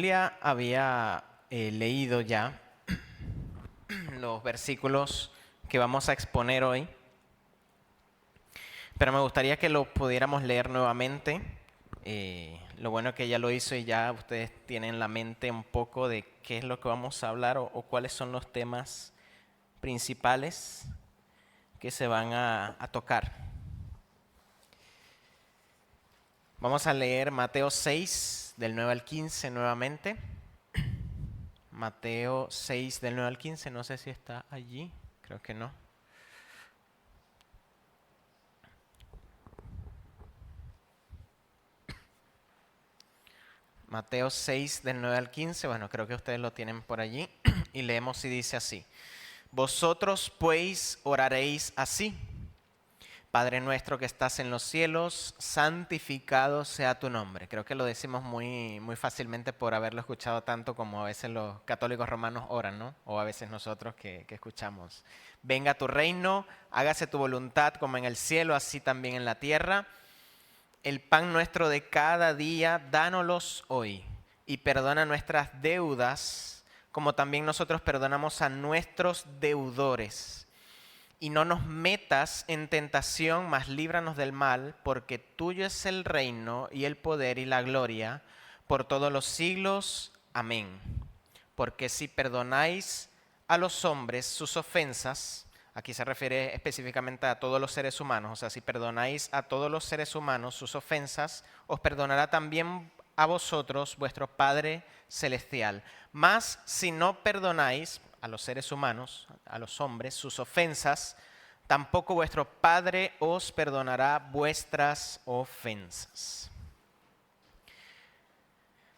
Julia había leído ya los versículos que vamos a exponer hoy, pero me gustaría que lo pudiéramos leer nuevamente. Lo bueno que ya lo hizo y ya ustedes tienen en la mente un poco de qué es lo que vamos a hablar o cuáles son los temas principales que se van a tocar. Vamos a leer Mateo 6, del 9 al 15 nuevamente. Mateo 6, del 9 al 15, no sé si está allí, creo que no. Mateo 6, del 9 al 15, bueno, creo que ustedes lo tienen por allí. Y leemos y dice así: Vosotros pues oraréis así: Padre nuestro que estás en los cielos, santificado sea tu nombre. Creo que lo decimos muy fácilmente por haberlo escuchado tanto como a veces los católicos romanos oran, ¿no? O a veces nosotros que escuchamos. Venga tu reino, hágase tu voluntad como en el cielo, así también en la tierra. El pan nuestro de cada día, dánoslos hoy. Y perdona nuestras deudas, como también nosotros perdonamos a nuestros deudores. Y no nos metas en tentación, mas líbranos del mal, porque tuyo es el reino y el poder y la gloria por todos los siglos. Amén. Porque si perdonáis a los hombres sus ofensas, aquí se refiere específicamente a todos los seres humanos, o sea, si perdonáis a todos los seres humanos sus ofensas, os perdonará también a vosotros vuestro Padre Celestial. Mas si no perdonáis a los seres humanos, a los hombres, sus ofensas, tampoco vuestro Padre os perdonará vuestras ofensas.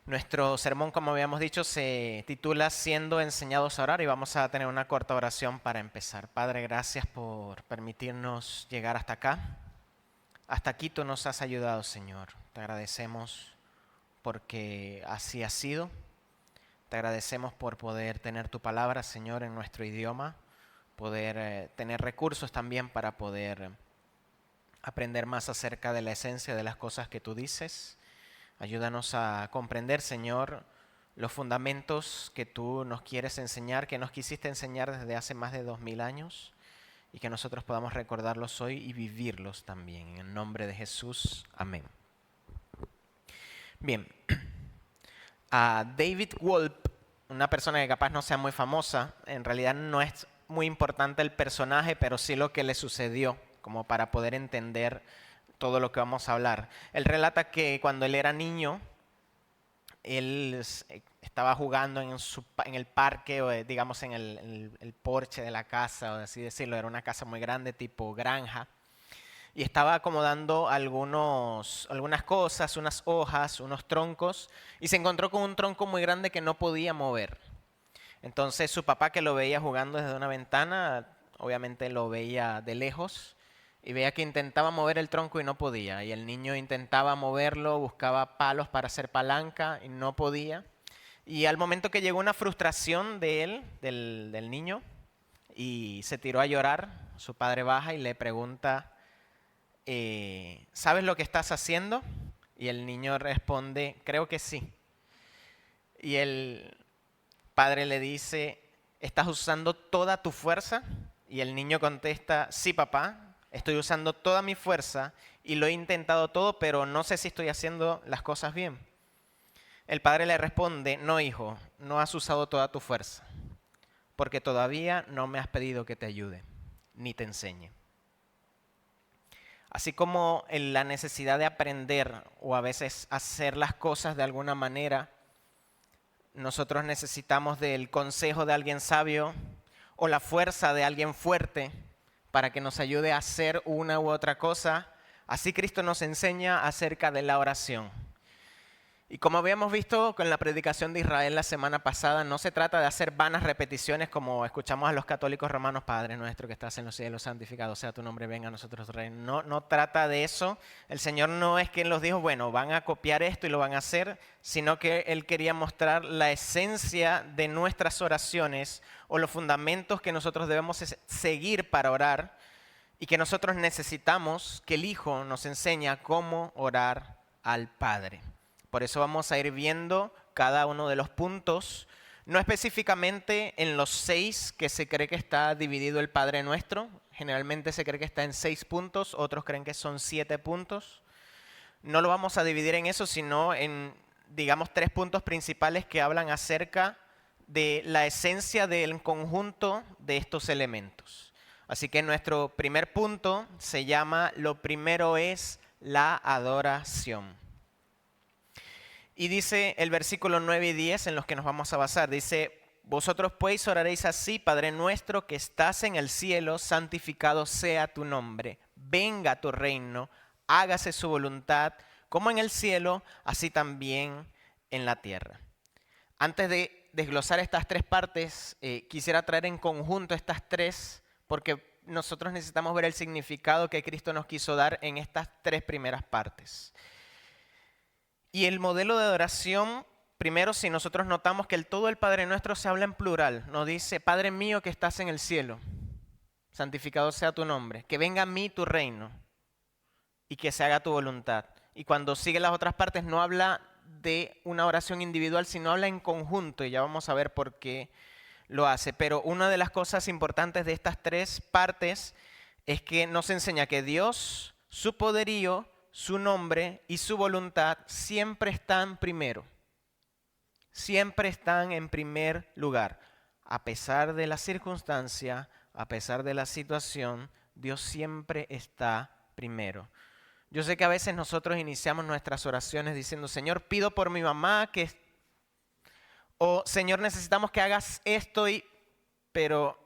Nuestro sermón, como habíamos dicho, se titula Siendo enseñados a orar, y vamos a tener una corta oración para empezar. Padre, gracias por permitirnos llegar hasta acá. Hasta aquí tú nos has ayudado, Señor. Te agradecemos porque así ha sido. Te agradecemos por poder tener tu palabra, Señor, en nuestro idioma, poder tener recursos también para poder aprender más acerca de la esencia de las cosas que tú dices. Ayúdanos a comprender, Señor, los fundamentos que tú nos quieres enseñar, que nos quisiste enseñar desde hace más de 2000 años, y que nosotros podamos recordarlos hoy y vivirlos también. En el nombre de Jesús, amén. Bien. A David Wolpe, una persona que capaz no sea muy famosa, en realidad no es muy importante el personaje, pero sí lo que le sucedió, como para poder entender todo lo que vamos a hablar. Él relata que cuando él era niño, él estaba jugando en el parque, o digamos en el porche de la casa, o así decirlo. Era una casa muy grande, tipo granja. Y estaba acomodando algunas cosas, unas hojas, unos troncos, y se encontró con un tronco muy grande que no podía mover. Entonces su papá, que lo veía jugando desde una ventana, obviamente lo veía de lejos, y veía que intentaba mover el tronco y no podía. Y el niño intentaba moverlo, buscaba palos para hacer palanca y no podía. Y al momento que llegó una frustración de él, del niño, y se tiró a llorar, su padre baja y le pregunta: ¿sabes lo que estás haciendo? Y el niño responde: creo que sí. Y el padre le dice: ¿estás usando toda tu fuerza? Y el niño contesta: sí, papá, estoy usando toda mi fuerza y lo he intentado todo, pero no sé si estoy haciendo las cosas bien. El padre le responde: no, hijo, no has usado toda tu fuerza, porque todavía no me has pedido que te ayude, ni te enseñe. Así como en la necesidad de aprender o a veces hacer las cosas de alguna manera, nosotros necesitamos del consejo de alguien sabio o la fuerza de alguien fuerte para que nos ayude a hacer una u otra cosa. Así Cristo nos enseña acerca de la oración. Y como habíamos visto con la predicación de Israel la semana pasada, no se trata de hacer vanas repeticiones como escuchamos a los católicos romanos: Padre nuestro que estás en los cielos, santificado sea tu nombre, venga a nosotros tu reino. No trata de eso. El Señor no es quien los dijo, bueno, van a copiar esto y lo van a hacer, sino que Él quería mostrar la esencia de nuestras oraciones o los fundamentos que nosotros debemos seguir para orar, y que nosotros necesitamos que el Hijo nos enseñe cómo orar al Padre. Por eso vamos a ir viendo cada uno de los puntos, no específicamente en los 6 que se cree que está dividido el Padre Nuestro. Generalmente se cree que está en 6 puntos, otros creen que son 7 puntos. No lo vamos a dividir en eso, sino en, digamos, 3 puntos principales que hablan acerca de la esencia del conjunto de estos elementos. Así que nuestro primer punto se llama, lo primero es la adoración. Y dice el versículo 9 y 10 en los que nos vamos a basar, dice: vosotros pues oraréis así: Padre nuestro que estás en el cielo, santificado sea tu nombre, venga tu reino, hágase su voluntad, como en el cielo, así también en la tierra. Antes de desglosar estas 3 partes, quisiera traer en conjunto estas 3, porque nosotros necesitamos ver el significado que Cristo nos quiso dar en estas 3 primeras partes. Y el modelo de adoración, primero, si nosotros notamos que todo el Padre Nuestro se habla en plural, nos dice: Padre mío que estás en el cielo, santificado sea tu nombre, que venga a mí tu reino y que se haga tu voluntad. Y cuando sigue las otras partes no habla de una oración individual, sino habla en conjunto, y ya vamos a ver por qué lo hace. Pero una de las cosas importantes de estas 3 partes es que nos enseña que Dios, su poderío, su nombre y su voluntad siempre están primero. Siempre están en primer lugar. A pesar de la circunstancia, a pesar de la situación, Dios siempre está primero. Yo sé que a veces nosotros iniciamos nuestras oraciones diciendo: Señor, pido por mi mamá o Señor, necesitamos que hagas esto, pero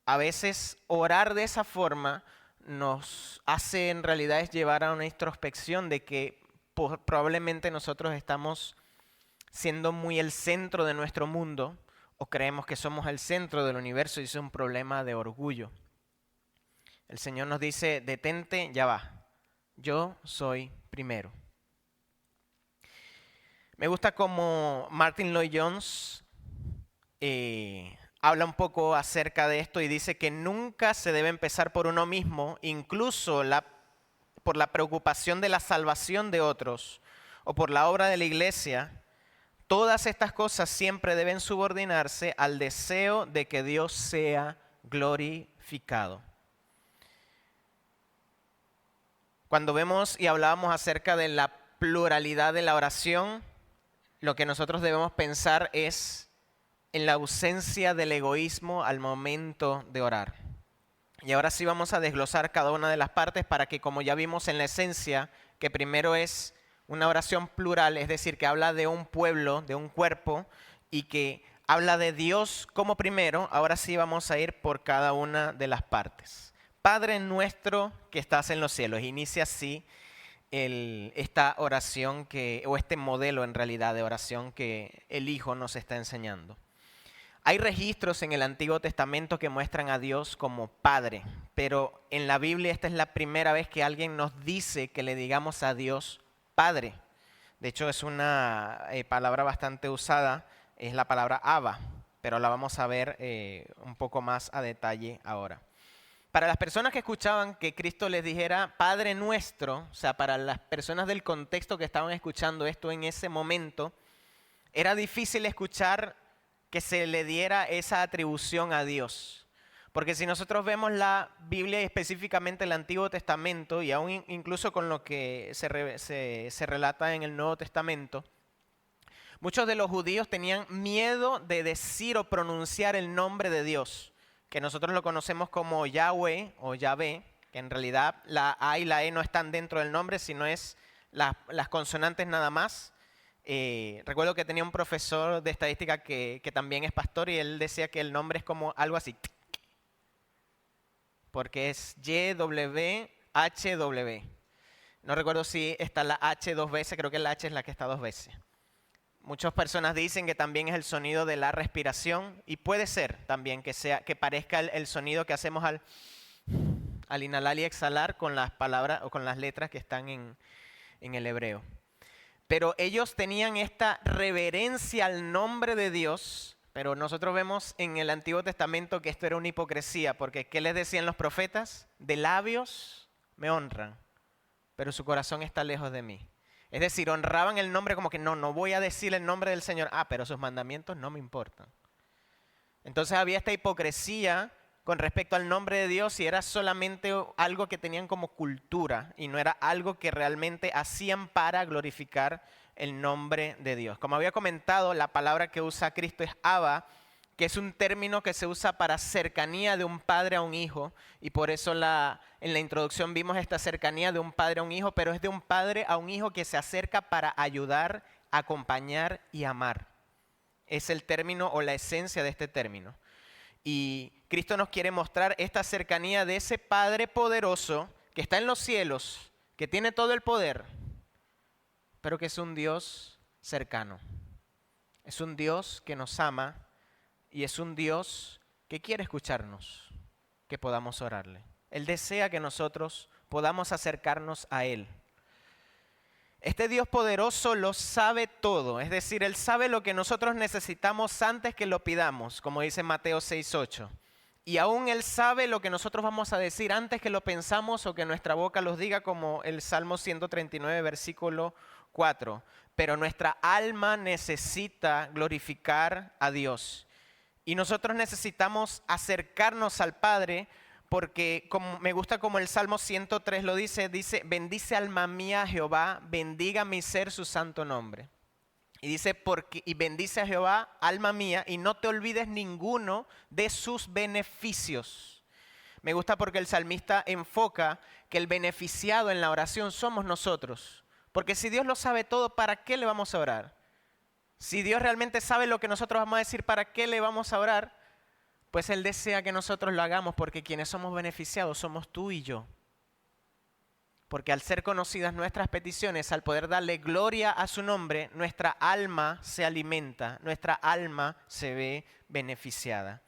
a veces orar de esa forma nos hace en realidad es llevar a una introspección de que probablemente nosotros estamos siendo muy el centro de nuestro mundo, o creemos que somos el centro del universo, y eso es un problema de orgullo. El Señor nos dice: detente, ya va, yo soy primero. Me gusta como Martin Lloyd-Jones habla un poco acerca de esto y dice que nunca se debe empezar por uno mismo, incluso por la preocupación de la salvación de otros o por la obra de la iglesia. Todas estas cosas siempre deben subordinarse al deseo de que Dios sea glorificado. Cuando vemos y hablábamos acerca de la pluralidad de la oración, lo que nosotros debemos pensar es en la ausencia del egoísmo al momento de orar. Y ahora sí vamos a desglosar cada una de las partes para que, como ya vimos en la esencia, que primero es una oración plural, es decir, que habla de un pueblo, de un cuerpo, y que habla de Dios como primero, ahora sí vamos a ir por cada una de las partes. Padre nuestro que estás en los cielos. Inicia así esta oración o este modelo en realidad de oración que el Hijo nos está enseñando. Hay registros en el Antiguo Testamento que muestran a Dios como Padre, pero en la Biblia esta es la primera vez que alguien nos dice que le digamos a Dios Padre. De hecho, es una palabra bastante usada, es la palabra Abba, pero la vamos a ver un poco más a detalle ahora. Para las personas que escuchaban que Cristo les dijera Padre nuestro, o sea, para las personas del contexto que estaban escuchando esto en ese momento, era difícil escuchar que se le diera esa atribución a Dios. Porque si nosotros vemos la Biblia, específicamente el Antiguo Testamento, y aún incluso con lo que se relata en el Nuevo Testamento, muchos de los judíos tenían miedo de decir o pronunciar el nombre de Dios, que nosotros lo conocemos como Yahweh o Yahvé, que en realidad la A y la E no están dentro del nombre, sino es las consonantes nada más. Recuerdo que tenía un profesor de estadística que también es pastor, y él decía que el nombre es como algo así, porque es YWHW. No recuerdo si está la H 2 veces, creo que la H es la que está 2 veces. Muchas personas dicen que también es el sonido de la respiración, y puede ser también que parezca el sonido que hacemos al inhalar y exhalar con las palabras o con las letras que están en el hebreo. Pero ellos tenían esta reverencia al nombre de Dios, pero nosotros vemos en el Antiguo Testamento que esto era una hipocresía, porque ¿qué les decían los profetas? De labios me honran, pero su corazón está lejos de mí. Es decir, honraban el nombre como que no voy a decir el nombre del Señor. Pero sus mandamientos no me importan. Entonces había esta hipocresía con respecto al nombre de Dios y era solamente algo que tenían como cultura y no era algo que realmente hacían para glorificar el nombre de Dios. Como había comentado, la palabra que usa Cristo es Abba, que es un término que se usa para cercanía de un padre a un hijo, y por eso en la introducción vimos esta cercanía de un padre a un hijo, pero es de un padre a un hijo que se acerca para ayudar, acompañar y amar. Es el término o la esencia de este término. Y Cristo nos quiere mostrar esta cercanía de ese Padre poderoso que está en los cielos, que tiene todo el poder, pero que es un Dios cercano. Es un Dios que nos ama y es un Dios que quiere escucharnos, que podamos orarle. Él desea que nosotros podamos acercarnos a Él. Este Dios poderoso lo sabe todo, es decir, Él sabe lo que nosotros necesitamos antes que lo pidamos, como dice Mateo 6:8. Y aún Él sabe lo que nosotros vamos a decir antes que lo pensamos o que nuestra boca los diga, como el Salmo 139, versículo 4. Pero nuestra alma necesita glorificar a Dios. Y nosotros necesitamos acercarnos al Padre porque como me gusta como el Salmo 103 lo dice, bendice alma mía a Jehová, bendiga mi ser su santo nombre. Y dice, y bendice a Jehová, alma mía, y no te olvides ninguno de sus beneficios. Me gusta porque el salmista enfoca que el beneficiado en la oración somos nosotros. Porque si Dios lo sabe todo, ¿para qué le vamos a orar? Si Dios realmente sabe lo que nosotros vamos a decir, ¿para qué le vamos a orar? Pues Él desea que nosotros lo hagamos porque quienes somos beneficiados somos tú y yo. Porque al ser conocidas nuestras peticiones, al poder darle gloria a su nombre, nuestra alma se alimenta, nuestra alma se ve beneficiada.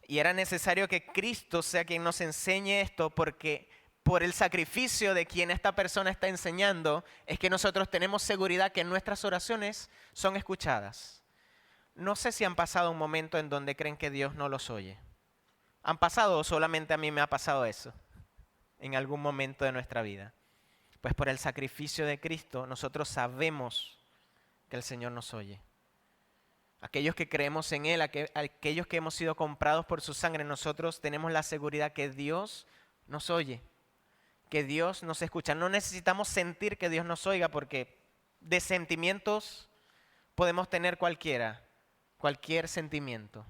Y era necesario que Cristo sea quien nos enseñe esto porque por el sacrificio de quien esta persona está enseñando es que nosotros tenemos seguridad que nuestras oraciones son escuchadas. No sé si han pasado un momento en donde creen que Dios no los oye. ¿Han pasado o solamente a mí me ha pasado eso en algún momento de nuestra vida? Pues por el sacrificio de Cristo nosotros sabemos que el Señor nos oye. Aquellos que creemos en Él, aquellos que hemos sido comprados por su sangre, nosotros tenemos la seguridad que Dios nos oye, que Dios nos escucha. No necesitamos sentir que Dios nos oiga porque de sentimientos podemos tener cualquier sentimiento.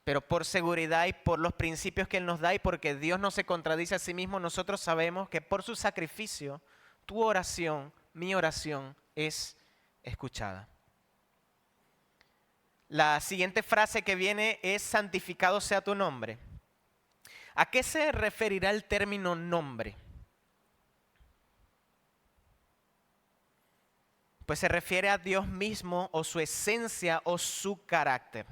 Pero por seguridad y por los principios que Él nos da y porque Dios no se contradice a sí mismo, nosotros sabemos que por su sacrificio, tu oración, mi oración es escuchada. La siguiente frase que viene es santificado sea tu nombre. ¿A qué se referirá el término nombre? Pues se refiere a Dios mismo o su esencia o su carácter.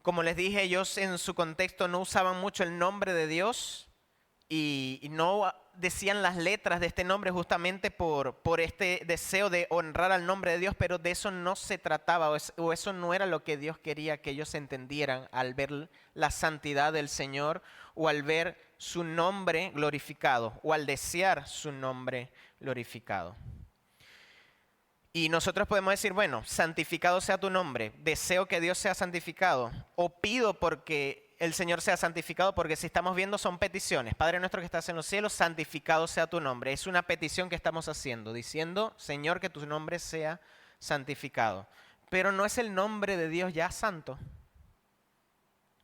Como les dije, ellos en su contexto no usaban mucho el nombre de Dios y no decían las letras de este nombre justamente por este deseo de honrar al nombre de Dios, pero de eso no se trataba o eso no era lo que Dios quería que ellos entendieran al ver la santidad del Señor o al ver su nombre glorificado o al desear su nombre glorificado. Y nosotros podemos decir, bueno, santificado sea tu nombre, deseo que Dios sea santificado, o pido porque el Señor sea santificado, porque si estamos viendo son peticiones. Padre nuestro que estás en los cielos, santificado sea tu nombre. Es una petición que estamos haciendo, diciendo, Señor, que tu nombre sea santificado. Pero no es el nombre de Dios ya santo.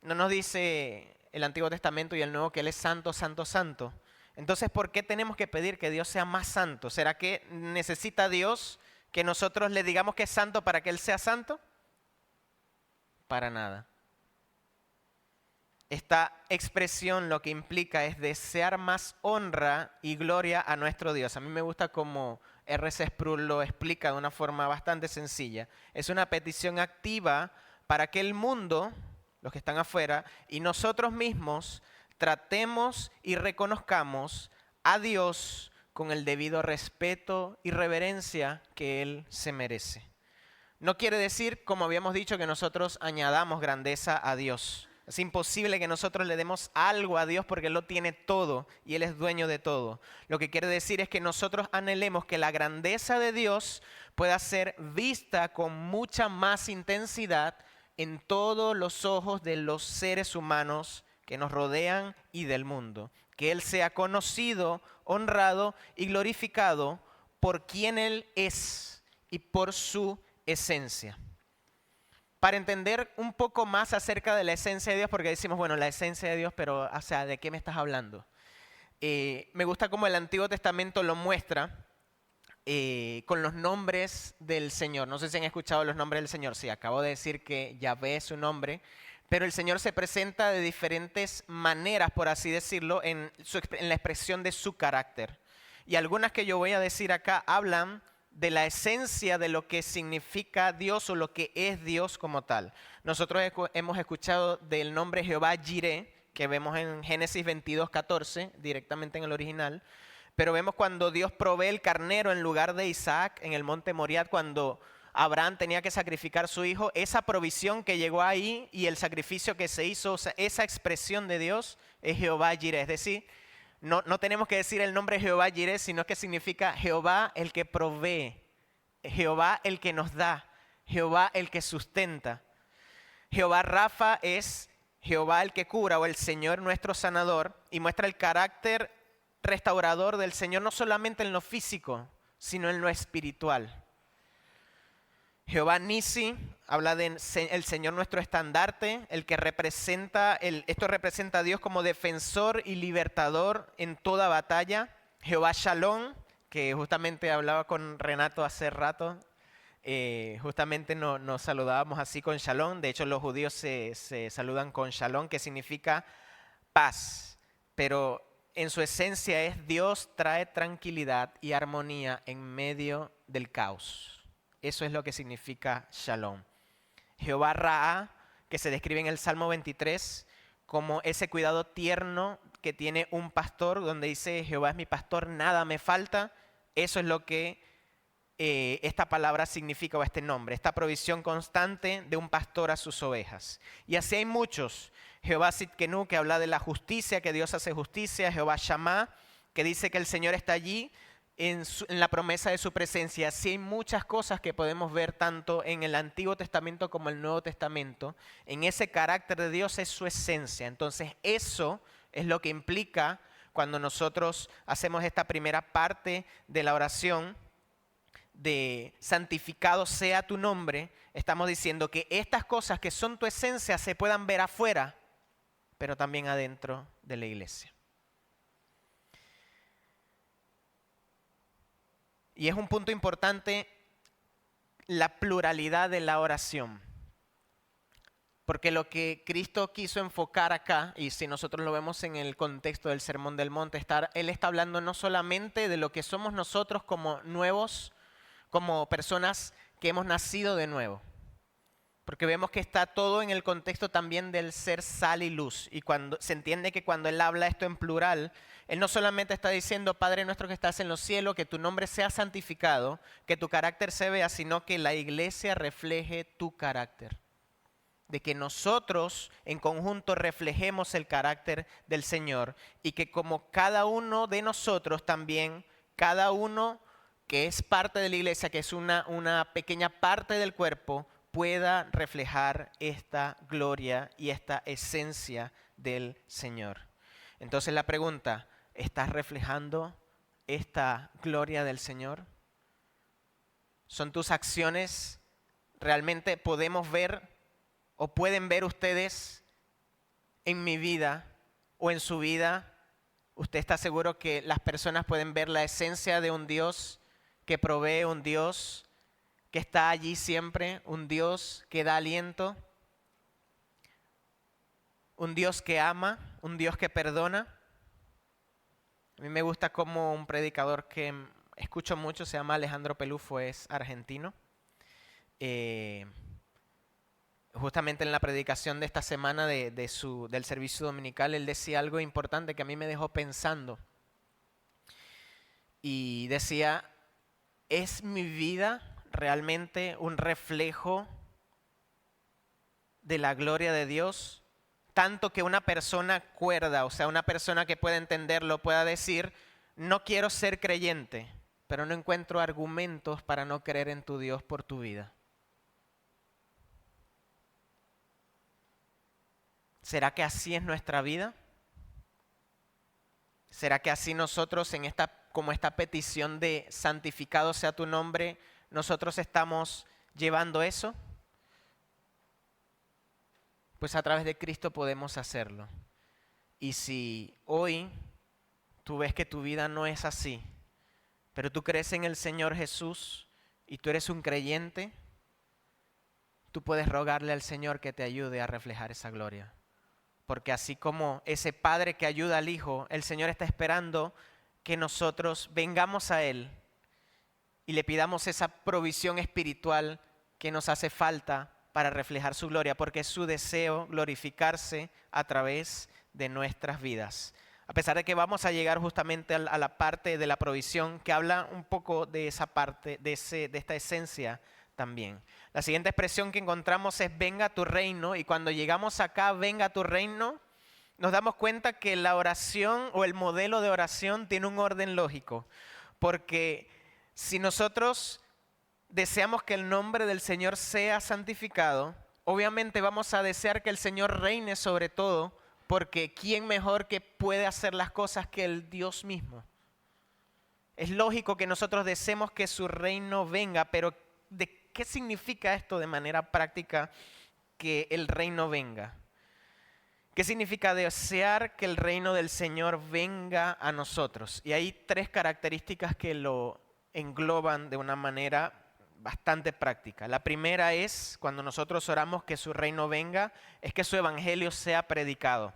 No nos dice el Antiguo Testamento y el Nuevo que Él es santo, santo, santo. Entonces, ¿por qué tenemos que pedir que Dios sea más santo? ¿Será que necesita Dios que nosotros le digamos que es santo para que Él sea santo? Para nada. Esta expresión lo que implica es desear más honra y gloria a nuestro Dios. A mí me gusta como R.C. Sproul lo explica de una forma bastante sencilla. Es una petición activa para que el mundo, los que están afuera, y nosotros mismos tratemos y reconozcamos a Dios con el debido respeto y reverencia que Él se merece. No quiere decir, como habíamos dicho, que nosotros añadamos grandeza a Dios, Es imposible que nosotros le demos algo a Dios porque Él lo tiene todo y Él es dueño de todo. Lo que quiere decir es que nosotros anhelemos que la grandeza de Dios pueda ser vista con mucha más intensidad en todos los ojos de los seres humanos que nos rodean y del mundo. Que Él sea conocido, honrado y glorificado por quien Él es y por su esencia. Para entender un poco más acerca de la esencia de Dios, porque decimos, bueno, la esencia de Dios, pero, o sea, ¿de qué me estás hablando? Me gusta cómo el Antiguo Testamento lo muestra con los nombres del Señor. No sé si han escuchado los nombres del Señor. Sí, acabo de decir que Yahvé es su nombre, pero el Señor se presenta de diferentes maneras, por así decirlo, en la expresión de su carácter. Y algunas que yo voy a decir acá hablan de la esencia de lo que significa Dios o lo que es Dios como tal. Nosotros hemos escuchado del nombre Jehová Jireh, que vemos en Génesis 22:14, directamente en el original, pero vemos cuando Dios provee el carnero en lugar de Isaac en el monte Moriah, cuando Abraham tenía que sacrificar a su hijo, esa provisión que llegó ahí y el sacrificio que se hizo, o sea, esa expresión de Dios es Jehová Jireh, es decir, no tenemos que decir el nombre Jehová Jireh, sino que significa Jehová el que provee, Jehová el que nos da, Jehová el que sustenta. Jehová Rafa es Jehová el que cura o el Señor nuestro sanador y muestra el carácter restaurador del Señor no solamente en lo físico, sino en lo espiritual. Jehová Nisi habla de el Señor nuestro estandarte, el que representa, esto representa a Dios como defensor y libertador en toda batalla. Jehová Shalom, que justamente hablaba con Renato hace rato, justamente nos saludábamos así con Shalom. De hecho, los judíos se saludan con Shalom, que significa paz, pero en su esencia es Dios trae tranquilidad y armonía en medio del caos. Eso es lo que significa Shalom. Jehová Raá, que se describe en el Salmo 23 como ese cuidado tierno que tiene un pastor, donde dice Jehová es mi pastor, nada me falta. Eso es lo que esta palabra significa, o este nombre, esta provisión constante de un pastor a sus ovejas. Y así hay muchos. Jehová Sidkenu, que habla de la justicia, que Dios hace justicia. Jehová Shammah, que dice que el Señor está allí en la promesa de su presencia. Sí hay muchas cosas que podemos ver tanto en el Antiguo Testamento como el Nuevo Testamento. En ese carácter de Dios es su esencia. Entonces eso es lo que implica cuando nosotros hacemos esta primera parte de la oración de santificado sea tu nombre. Estamos diciendo que estas cosas que son tu esencia se puedan ver afuera, pero también adentro de la iglesia. Y es un punto importante la pluralidad de la oración. Porque lo que Cristo quiso enfocar acá, y si nosotros lo vemos en el contexto del Sermón del Monte, Él está hablando no solamente de lo que somos nosotros como nuevos, como personas que hemos nacido de nuevo. Porque vemos que está todo en el contexto también del ser sal y luz. Y cuando se entiende que cuando Él habla esto en plural, Él no solamente está diciendo, Padre nuestro que estás en los cielos, que tu nombre sea santificado, que tu carácter se vea, sino que la iglesia refleje tu carácter. De que nosotros en conjunto reflejemos el carácter del Señor y que como cada uno de nosotros también, cada uno que es parte de la iglesia, que es una pequeña parte del cuerpo, pueda reflejar esta gloria y esta esencia del Señor. Entonces la pregunta, ¿estás reflejando esta gloria del Señor? ¿Son tus acciones? ¿Realmente podemos ver o pueden ver ustedes en mi vida o en su vida? ¿Usted está seguro que las personas pueden ver la esencia de un Dios que provee, un Dios que está allí siempre, un Dios que da aliento, un Dios que ama, un Dios que perdona? A mí me gusta como un predicador que escucho mucho, se llama Alejandro Pelufo, es argentino. Justamente en la predicación de esta semana del servicio dominical, él decía algo importante que a mí me dejó pensando. Y decía, ¿es mi vida realmente un reflejo de la gloria de Dios? tanto que una persona cuerda, o sea, una persona que pueda entenderlo, pueda decir, no quiero ser creyente, pero no encuentro argumentos para no creer en tu Dios por tu vida. ¿Será que así es nuestra vida? ¿Será que así nosotros como esta petición de santificado sea tu nombre, nosotros estamos llevando eso? Pues a través de Cristo podemos hacerlo. Y si hoy tú ves que tu vida no es así, pero tú crees en el Señor Jesús y tú eres un creyente, tú puedes rogarle al Señor que te ayude a reflejar esa gloria. Porque así como ese padre que ayuda al hijo, el Señor está esperando que nosotros vengamos a Él y le pidamos esa provisión espiritual que nos hace falta para reflejar su gloria, porque es su deseo glorificarse a través de nuestras vidas. A pesar de que vamos a llegar justamente a la parte de la provisión que habla un poco de esa parte, de esta esencia también. La siguiente expresión que encontramos es venga tu reino, y cuando llegamos acá, venga tu reino, nos damos cuenta que la oración o el modelo de oración tiene un orden lógico, porque si nosotros deseamos que el nombre del Señor sea santificado, obviamente vamos a desear que el Señor reine sobre todo, porque ¿quién mejor que puede hacer las cosas que el Dios mismo? Es lógico que nosotros deseemos que su reino venga, pero ¿de qué significa esto de manera práctica que el reino venga? ¿Qué significa desear que el reino del Señor venga a nosotros? Y hay tres características que lo engloban de una manera bastante práctica. La primera es, cuando nosotros oramos que su reino venga, es que su evangelio sea predicado,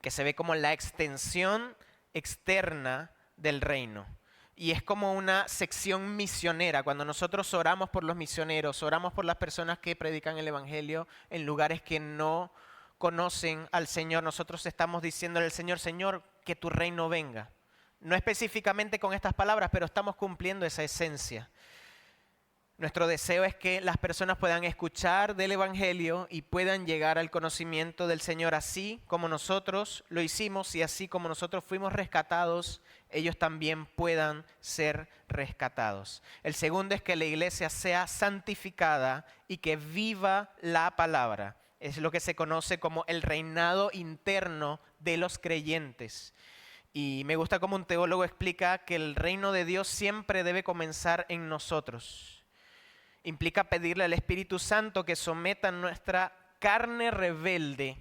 que se ve como la extensión externa del reino. Y es como una sección misionera. Cuando nosotros oramos por los misioneros, oramos por las personas que predican el evangelio en lugares que no conocen al Señor, nosotros estamos diciéndole al Señor, Señor, que tu reino venga. No específicamente con estas palabras, pero estamos cumpliendo esa esencia. Nuestro deseo es que las personas puedan escuchar del evangelio y puedan llegar al conocimiento del Señor así como nosotros lo hicimos, y así como nosotros fuimos rescatados, ellos también puedan ser rescatados. El segundo es que la iglesia sea santificada y que viva la palabra. Es lo que se conoce como el reinado interno de los creyentes. Y me gusta cómo un teólogo explica que el reino de Dios siempre debe comenzar en nosotros. Implica pedirle al Espíritu Santo que someta nuestra carne rebelde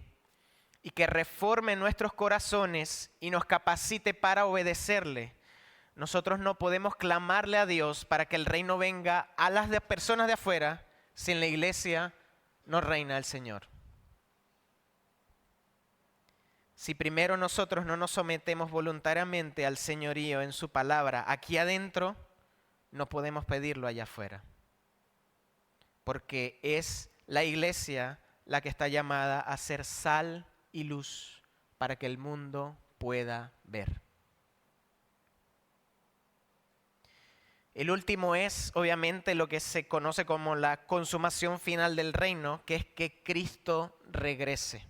y que reforme nuestros corazones y nos capacite para obedecerle. Nosotros no podemos clamarle a Dios para que el reino venga a las personas de afuera si en la iglesia no reina el Señor. Si primero nosotros no nos sometemos voluntariamente al señorío en su palabra aquí adentro, no podemos pedirlo allá afuera. Porque es la iglesia la que está llamada a ser sal y luz para que el mundo pueda ver. El último es, obviamente, lo que se conoce como la consumación final del reino, que es que Cristo regrese.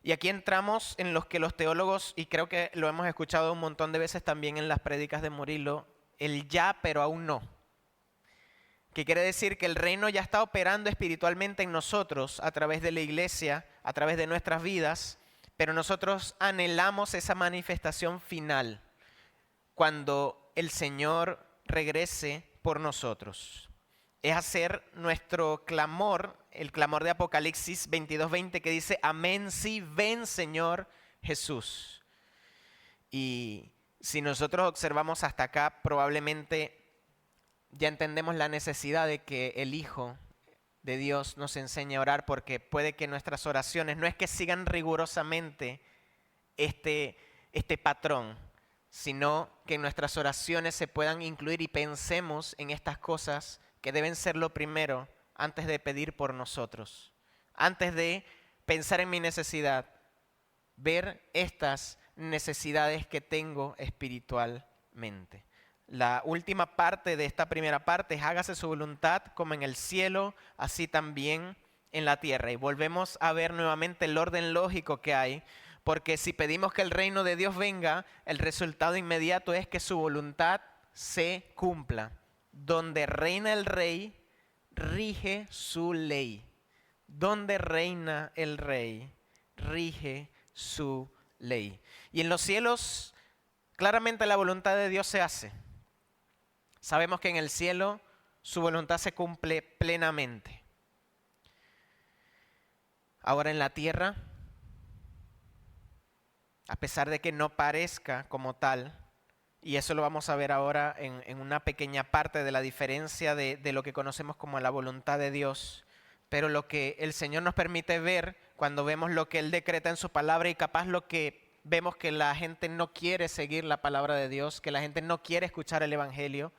Y aquí entramos en los que los teólogos, y creo que lo hemos escuchado un montón de veces también en las prédicas de Murillo, el ya pero aún no. Que quiere decir que el reino ya está operando espiritualmente en nosotros a través de la iglesia, a través de nuestras vidas, pero nosotros anhelamos esa manifestación final cuando el Señor regrese por nosotros. Es hacer nuestro clamor, el clamor de Apocalipsis 22:20 que dice, amén, sí, ven Señor Jesús. Y si nosotros observamos hasta acá, probablemente ya entendemos la necesidad de que el Hijo de Dios nos enseñe a orar, porque puede que nuestras oraciones no es que sigan rigurosamente este patrón, sino que en nuestras oraciones se puedan incluir y pensemos en estas cosas que deben ser lo primero antes de pedir por nosotros. Antes de pensar en mi necesidad, ver estas necesidades que tengo espiritualmente. La última parte de esta primera parte es hágase su voluntad como en el cielo, así también en la tierra. Y volvemos a ver nuevamente el orden lógico que hay, porque si pedimos que el reino de Dios venga, el resultado inmediato es que su voluntad se cumpla. Donde reina el rey, rige su ley. Donde reina el rey, rige su ley. Y en los cielos, claramente la voluntad de Dios se hace. Sabemos que en el cielo su voluntad se cumple plenamente. Ahora en la tierra, a pesar de que no parezca como tal, y eso lo vamos a ver ahora en una pequeña parte de la diferencia de lo que conocemos como la voluntad de Dios, pero lo que el Señor nos permite ver cuando vemos lo que Él decreta en su palabra y capaz lo que vemos que la gente no quiere seguir la palabra de Dios, que la gente no quiere escuchar el Evangelio,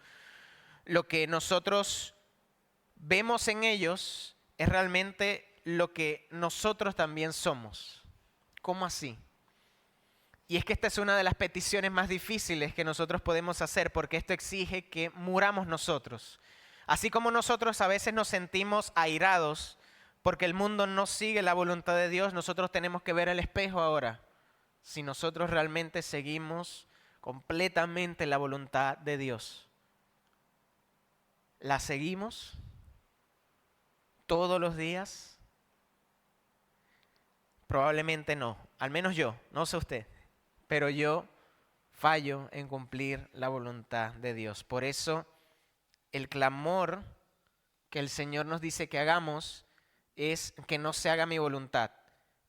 lo que nosotros vemos en ellos es realmente lo que nosotros también somos. ¿Cómo así? Y es que esta es una de las peticiones más difíciles que nosotros podemos hacer, porque esto exige que muramos nosotros. Así como nosotros a veces nos sentimos airados porque el mundo no sigue la voluntad de Dios, nosotros tenemos que ver el espejo ahora. Si nosotros realmente seguimos completamente la voluntad de Dios, ¿la seguimos todos los días? Probablemente no, al menos yo, no sé usted. Pero yo fallo en cumplir la voluntad de Dios. Por eso el clamor que el Señor nos dice que hagamos es que no se haga mi voluntad,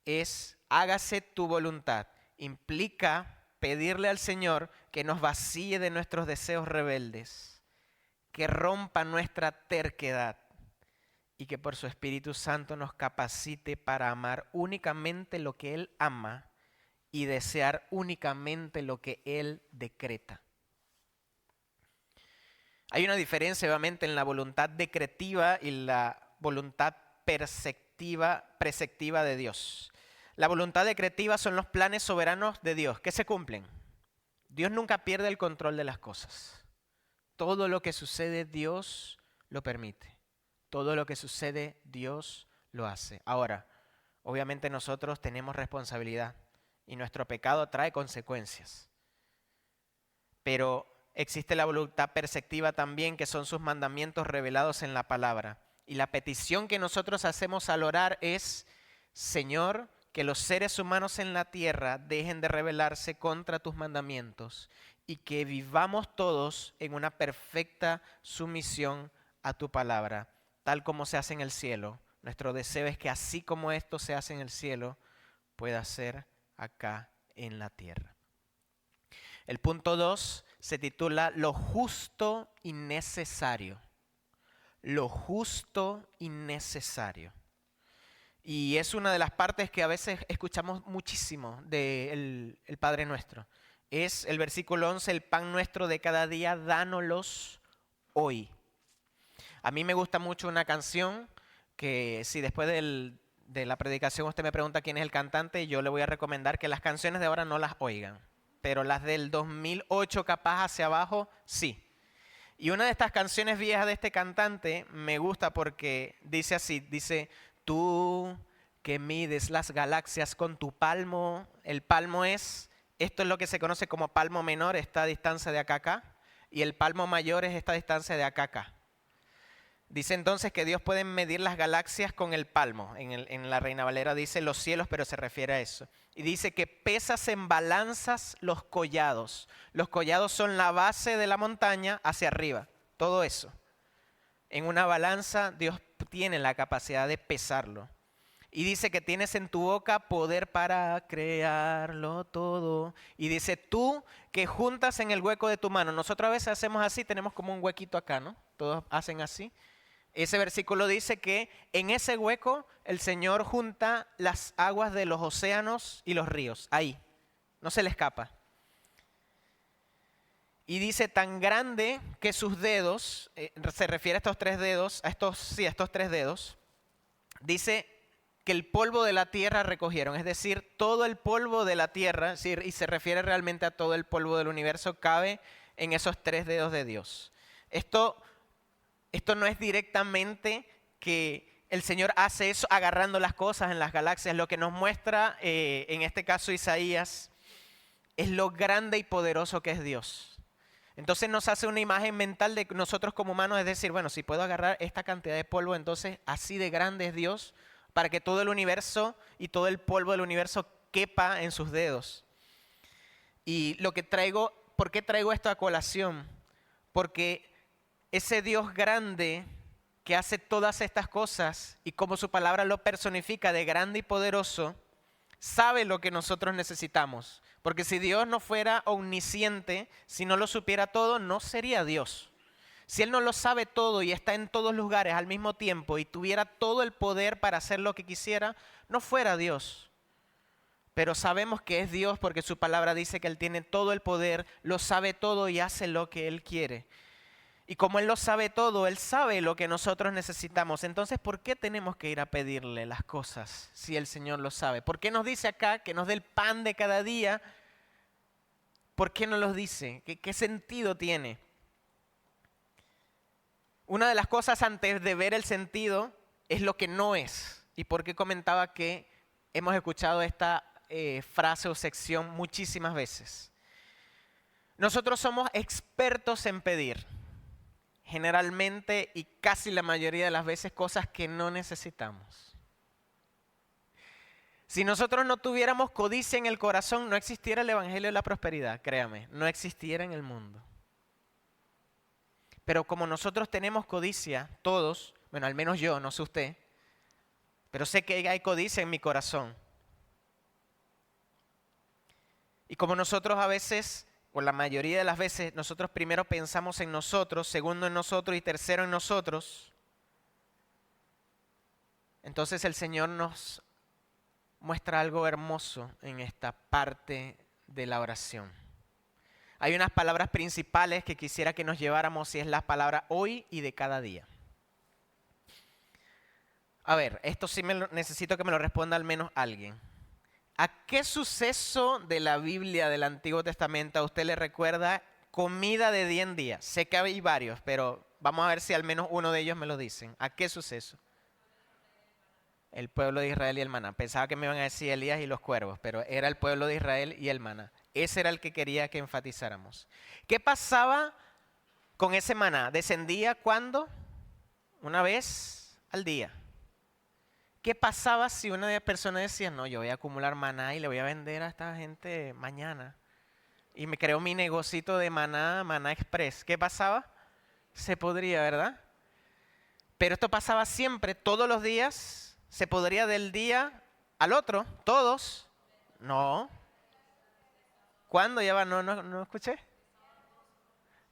es hágase tu voluntad. Implica pedirle al Señor que nos vacíe de nuestros deseos rebeldes, que rompa nuestra terquedad y que por su Espíritu Santo nos capacite para amar únicamente lo que Él ama y desear únicamente lo que Él decreta. Hay una diferencia obviamente en la voluntad decretiva y la voluntad preceptiva de Dios. La voluntad decretiva son los planes soberanos de Dios que se cumplen. Dios nunca pierde el control de las cosas. Todo lo que sucede Dios lo permite. Todo lo que sucede Dios lo hace. Ahora, obviamente nosotros tenemos responsabilidad. Y nuestro pecado trae consecuencias. Pero existe la voluntad perceptiva también, que son sus mandamientos revelados en la palabra. Y la petición que nosotros hacemos al orar es: Señor, que los seres humanos en la tierra dejen de rebelarse contra tus mandamientos y que vivamos todos en una perfecta sumisión a tu palabra, tal como se hace en el cielo. Nuestro deseo es que así como esto se hace en el cielo, pueda ser acá en la tierra. El punto 2 se titula Lo justo y necesario. Lo justo y necesario. Y es una de las partes que a veces escuchamos muchísimo del Padre Nuestro. Es el versículo 11, el pan nuestro de cada día, dánoslos hoy. A mí me gusta mucho una canción que si después de la predicación usted me pregunta quién es el cantante, yo le voy a recomendar que las canciones de ahora no las oigan, pero las del 2008 capaz hacia abajo, sí. Y una de estas canciones viejas de este cantante me gusta porque dice así, dice: tú que mides las galaxias con tu palmo, el palmo esto es lo que se conoce como palmo menor, esta distancia de acá a acá, y el palmo mayor es esta distancia de acá a acá. Dice entonces que Dios puede medir las galaxias con el palmo. En la Reina Valera dice los cielos, pero se refiere a eso. Y dice que pesas en balanzas los collados. Los collados son la base de la montaña hacia arriba. Todo eso. En una balanza Dios tiene la capacidad de pesarlo. Y dice que tienes en tu boca poder para crearlo todo. Y dice tú que juntas en el hueco de tu mano. Nosotros a veces hacemos así, tenemos como un huequito acá, ¿no? Todos hacen así. Ese versículo dice que en ese hueco el Señor junta las aguas de los océanos y los ríos. Ahí, no se le escapa. Y dice tan grande que sus dedos, se refiere a estos tres dedos, a estos tres dedos, dice que el polvo de la tierra recogieron, es decir, todo el polvo de la tierra, y se refiere realmente a todo el polvo del universo, cabe en esos tres dedos de Dios. Esto no es directamente que el Señor hace eso agarrando las cosas en las galaxias. Lo que nos muestra, en este caso Isaías, es lo grande y poderoso que es Dios. Entonces nos hace una imagen mental de nosotros como humanos, es decir, bueno, si puedo agarrar esta cantidad de polvo, entonces así de grande es Dios para que todo el universo y todo el polvo del universo quepa en sus dedos. Y lo que traigo, ¿por qué traigo esto a colación? Porque ese Dios grande que hace todas estas cosas y como su palabra lo personifica de grande y poderoso, sabe lo que nosotros necesitamos. Porque si Dios no fuera omnisciente, si no lo supiera todo, no sería Dios. Si Él no lo sabe todo y está en todos lugares al mismo tiempo y tuviera todo el poder para hacer lo que quisiera, no fuera Dios. Pero sabemos que es Dios porque su palabra dice que Él tiene todo el poder, lo sabe todo y hace lo que Él quiere. Y como Él lo sabe todo, Él sabe lo que nosotros necesitamos. Entonces, ¿por qué tenemos que ir a pedirle las cosas si el Señor lo sabe? ¿Por qué nos dice acá que nos dé el pan de cada día? ¿Por qué no los dice? ¿Qué sentido tiene? Una de las cosas antes de ver el sentido es lo que no es. ¿Y por qué comentaba que hemos escuchado esta frase o sección muchísimas veces? Nosotros somos expertos en pedir. Generalmente y casi la mayoría de las veces cosas que no necesitamos. Si nosotros no tuviéramos codicia en el corazón, no existiera el evangelio de la prosperidad, créame, no existiera en el mundo. Pero como nosotros tenemos codicia, todos, bueno, al menos yo, no sé usted, pero sé que hay codicia en mi corazón. Y como nosotros a veces, o la mayoría de las veces, nosotros primero pensamos en nosotros, segundo en nosotros y tercero en nosotros, entonces el Señor nos muestra algo hermoso en esta parte de la oración. Hay unas palabras principales que quisiera que nos lleváramos y es la palabra hoy y de cada día. A ver, esto sí necesito que me lo responda al menos alguien. ¿A qué suceso de la Biblia del Antiguo Testamento a usted le recuerda comida de día en día? Sé que hay varios, pero vamos a ver si al menos uno de ellos me lo dicen. ¿A qué suceso? El pueblo de Israel y el maná. Pensaba que me iban a decir Elías y los cuervos, pero era el pueblo de Israel y el maná. Ese era el que quería que enfatizáramos. ¿Qué pasaba con ese maná? ¿Descendía cuándo? Una vez al día. ¿Qué pasaba si una persona decía, no, yo voy a acumular maná y le voy a vender a esta gente mañana? Y me creo mi negocito de maná, Maná Express. ¿Qué pasaba? Se podría, ¿verdad? Pero esto pasaba siempre, todos los días. ¿Se podría del día al otro? ¿Todos? No. ¿Cuándo? Ya va, no escuché.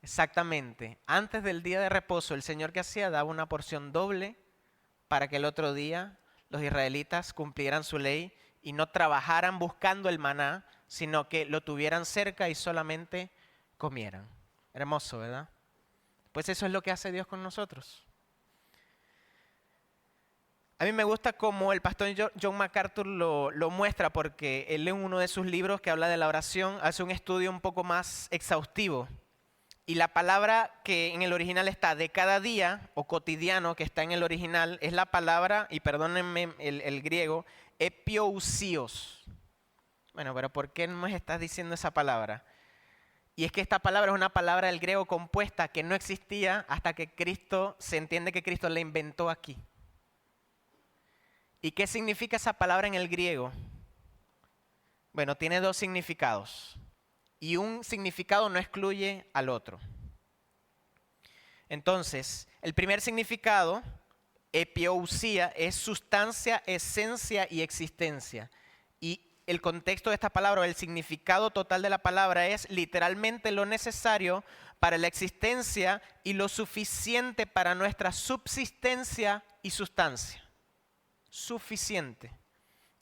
Exactamente. Antes del día de reposo, el Señor que hacía daba una porción doble para que el otro día los israelitas cumplieran su ley y no trabajaran buscando el maná, sino que lo tuvieran cerca y solamente comieran. Hermoso, ¿verdad? Pues eso es lo que hace Dios con nosotros. A mí me gusta cómo el pastor John MacArthur lo muestra, porque él en uno de sus libros que habla de la oración hace un estudio un poco más exhaustivo. Y la palabra que en el original está de cada día o cotidiano, que está en el original, es la palabra, y perdónenme el griego, epiousios. Bueno, pero ¿por qué no me estás diciendo esa palabra? Y es que esta palabra es una palabra del griego compuesta que no existía hasta que se entiende que Cristo la inventó aquí. ¿Y qué significa esa palabra en el griego? Bueno, tiene dos significados. Y un significado no excluye al otro. Entonces, el primer significado, epiousia, es sustancia, esencia y existencia. Y el contexto de esta palabra, o el significado total de la palabra, es literalmente lo necesario para la existencia y lo suficiente para nuestra subsistencia y sustancia. Suficiente.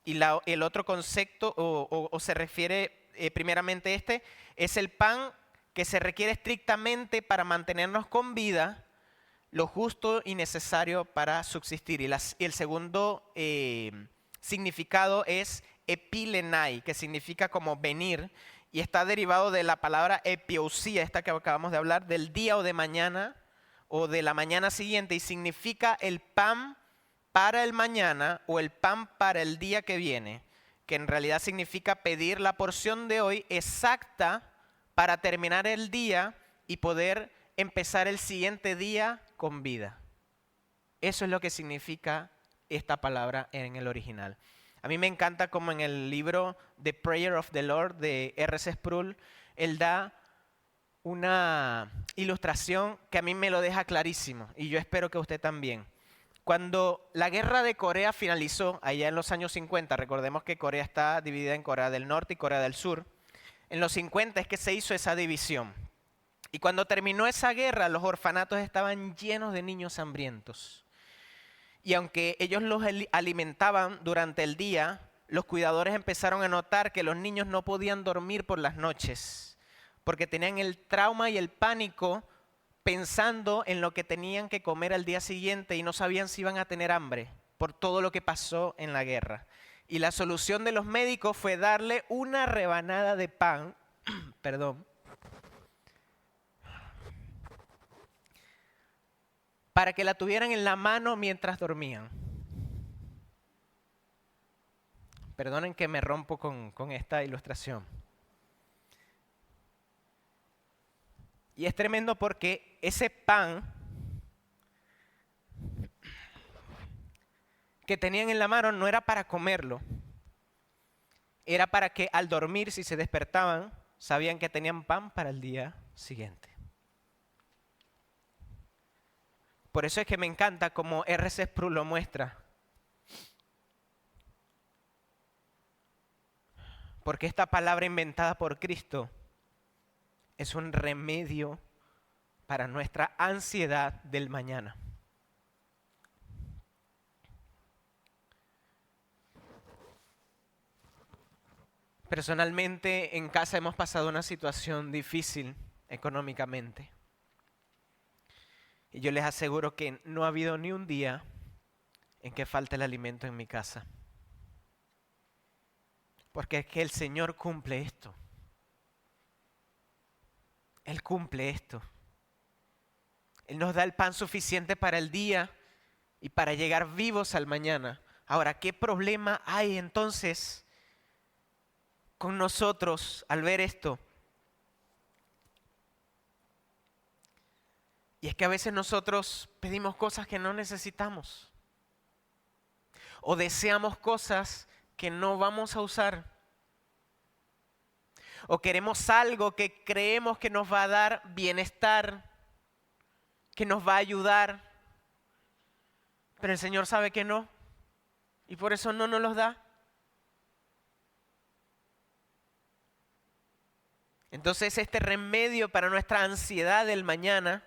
Y el otro concepto, o se refiere primeramente es el pan que se requiere estrictamente para mantenernos con vida, lo justo y necesario para subsistir. Y el segundo significado es epilenai, que significa como venir, y está derivado de la palabra epiousia, esta que acabamos de hablar, del día o de mañana, o de la mañana siguiente, y significa el pan para el mañana o el pan para el día que viene, que en realidad significa pedir la porción de hoy exacta para terminar el día y poder empezar el siguiente día con vida. Eso es lo que significa esta palabra en el original. A mí me encanta como en el libro The Prayer of the Lord de R.C. Sproul, él da una ilustración que a mí me lo deja clarísimo y yo espero que usted también. Cuando la guerra de Corea finalizó, allá en los años 50, recordemos que Corea está dividida en Corea del Norte y Corea del Sur, en los 50 es que se hizo esa división. Y cuando terminó esa guerra, los orfanatos estaban llenos de niños hambrientos. Y aunque ellos los alimentaban durante el día, los cuidadores empezaron a notar que los niños no podían dormir por las noches, porque tenían el trauma y el pánico pensando en lo que tenían que comer al día siguiente y no sabían si iban a tener hambre por todo lo que pasó en la guerra. Y la solución de los médicos fue darle una rebanada de pan, perdón, para que la tuvieran en la mano mientras dormían. Perdonen que me rompo con esta ilustración. Y es tremendo porque ese pan que tenían en la mano no era para comerlo. Era para que al dormir, si se despertaban, sabían que tenían pan para el día siguiente. Por eso es que me encanta como R.C. Sproul lo muestra. Porque esta palabra inventada por Cristo es un remedio para nuestra ansiedad del mañana. Personalmente, en casa hemos pasado una situación difícil económicamente. Y yo les aseguro que no ha habido ni un día en que falte el alimento en mi casa. Porque es que el Señor cumple esto. Él cumple esto. Él nos da el pan suficiente para el día y para llegar vivos al mañana. Ahora, ¿qué problema hay entonces con nosotros al ver esto? Y es que a veces nosotros pedimos cosas que no necesitamos. O deseamos cosas que no vamos a usar. O queremos algo que creemos que nos va a dar bienestar, que nos va a ayudar. Pero el Señor sabe que no. Y por eso no nos los da. Entonces este remedio para nuestra ansiedad del mañana,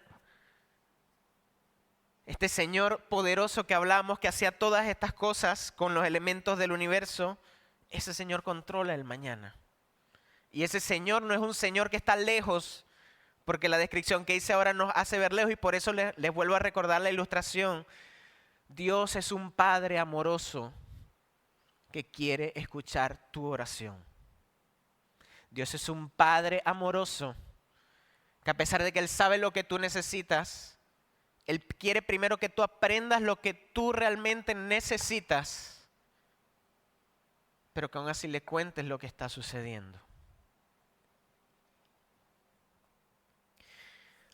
este Señor poderoso que hablamos, que hacía todas estas cosas con los elementos del universo, ese Señor controla el mañana. Y ese Señor no es un Señor que está lejos, porque la descripción que hice ahora nos hace ver lejos y por eso les vuelvo a recordar la ilustración. Dios es un Padre amoroso que quiere escuchar tu oración. Dios es un Padre amoroso que a pesar de que Él sabe lo que tú necesitas, Él quiere primero que tú aprendas lo que tú realmente necesitas, pero que aún así le cuentes lo que está sucediendo.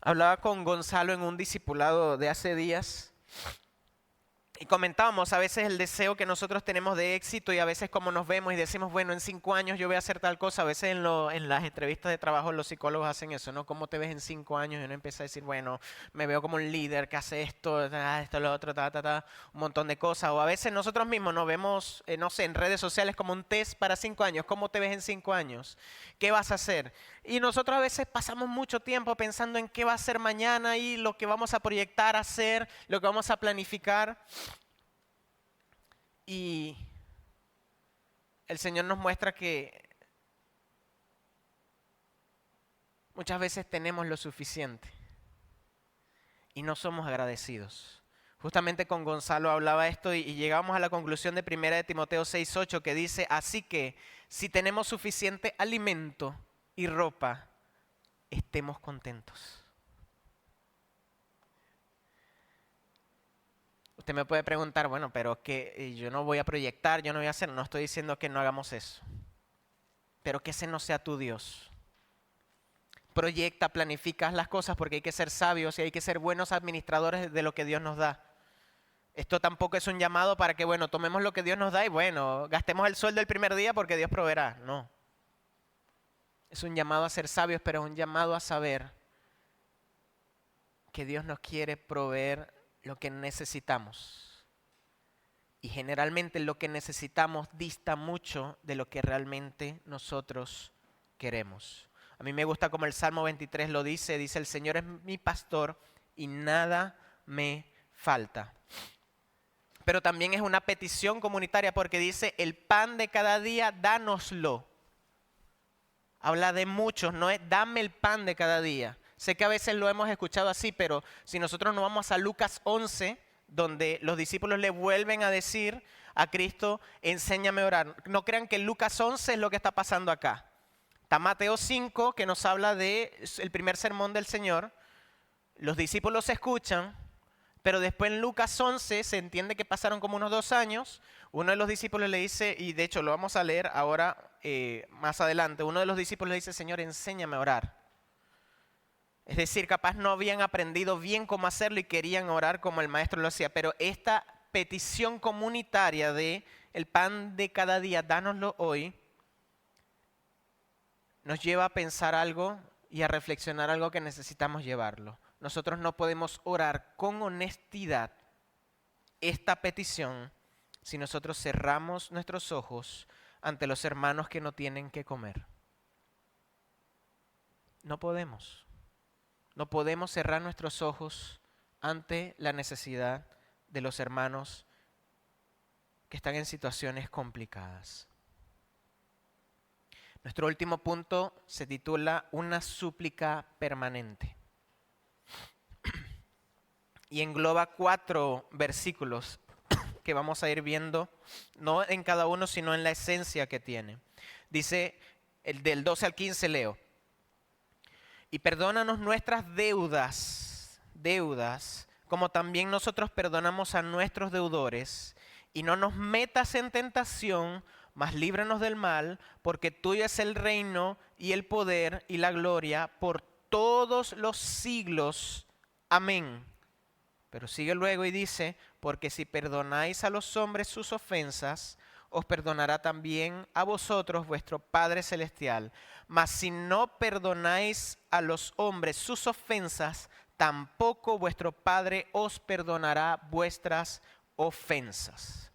Hablaba con Gonzalo en un discipulado de hace días y comentábamos a veces el deseo que nosotros tenemos de éxito y a veces como nos vemos y decimos, bueno, en 5 años yo voy a hacer tal cosa. A veces en las entrevistas de trabajo los psicólogos hacen eso, ¿no? ¿Cómo te ves en 5 años? Y uno empieza a decir, bueno, me veo como un líder que hace esto, esto, lo otro, un montón de cosas. O a veces nosotros mismos nos vemos, no sé, en redes sociales como un test para 5 años. ¿Cómo te ves en 5 años? ¿Qué vas a hacer? Y nosotros a veces pasamos mucho tiempo pensando en qué va a ser mañana y lo que vamos a proyectar a hacer, lo que vamos a planificar. Y el Señor nos muestra que muchas veces tenemos lo suficiente y no somos agradecidos. Justamente con Gonzalo hablaba esto y llegamos a la conclusión de 1 Timoteo 6:8 que dice, así que si tenemos suficiente alimento y ropa, estemos contentos. Usted me puede preguntar, bueno, pero que yo no voy a proyectar, yo no voy a hacer, no estoy diciendo que no hagamos eso. Pero que ese no sea tu Dios. Proyecta, planifica las cosas porque hay que ser sabios y hay que ser buenos administradores de lo que Dios nos da. Esto tampoco es un llamado para que, bueno, tomemos lo que Dios nos da y bueno, gastemos el sueldo el primer día porque Dios proveerá. No. Es un llamado a ser sabios, pero es un llamado a saber que Dios nos quiere proveer lo que necesitamos. Y generalmente lo que necesitamos dista mucho de lo que realmente nosotros queremos. A mí me gusta como el Salmo 23 lo dice, dice el Señor es mi pastor y nada me falta. Pero también es una petición comunitaria porque dice el pan de cada día, dánoslo. Habla de muchos, no es dame el pan de cada día. Sé que a veces lo hemos escuchado así, pero si nosotros nos vamos a Lucas 11, donde los discípulos le vuelven a decir a Cristo, enséñame a orar. No crean que Lucas 11 es lo que está pasando acá. Está Mateo 5, que nos habla del primer sermón del Señor. Los discípulos escuchan, pero después en Lucas 11 se entiende que pasaron como unos 2 años. Uno de los discípulos le dice, y de hecho lo vamos a leer ahora más adelante, uno de los discípulos le dice, Señor, enséñame a orar. Es decir, capaz no habían aprendido bien cómo hacerlo y querían orar como el maestro lo hacía, pero esta petición comunitaria de el pan de cada día, dánoslo hoy, nos lleva a pensar algo y a reflexionar algo que necesitamos llevarlo. Nosotros no podemos orar con honestidad esta petición si nosotros cerramos nuestros ojos ante los hermanos que no tienen que comer. No podemos. No podemos cerrar nuestros ojos ante la necesidad de los hermanos que están en situaciones complicadas. Nuestro último punto se titula Una súplica permanente. Y engloba 4 versículos que vamos a ir viendo, no en cada uno, sino en la esencia que tiene. Dice, el del 12 al 15 leo. Y perdónanos nuestras deudas, como también nosotros perdonamos a nuestros deudores. Y no nos metas en tentación, mas líbranos del mal, porque tuyo es el reino y el poder y la gloria por todos los siglos. Amén. Pero sigue luego y dice, porque si perdonáis a los hombres sus ofensas, os perdonará también a vosotros vuestro Padre Celestial. Mas si no perdonáis a los hombres sus ofensas, tampoco vuestro Padre os perdonará vuestras ofensas.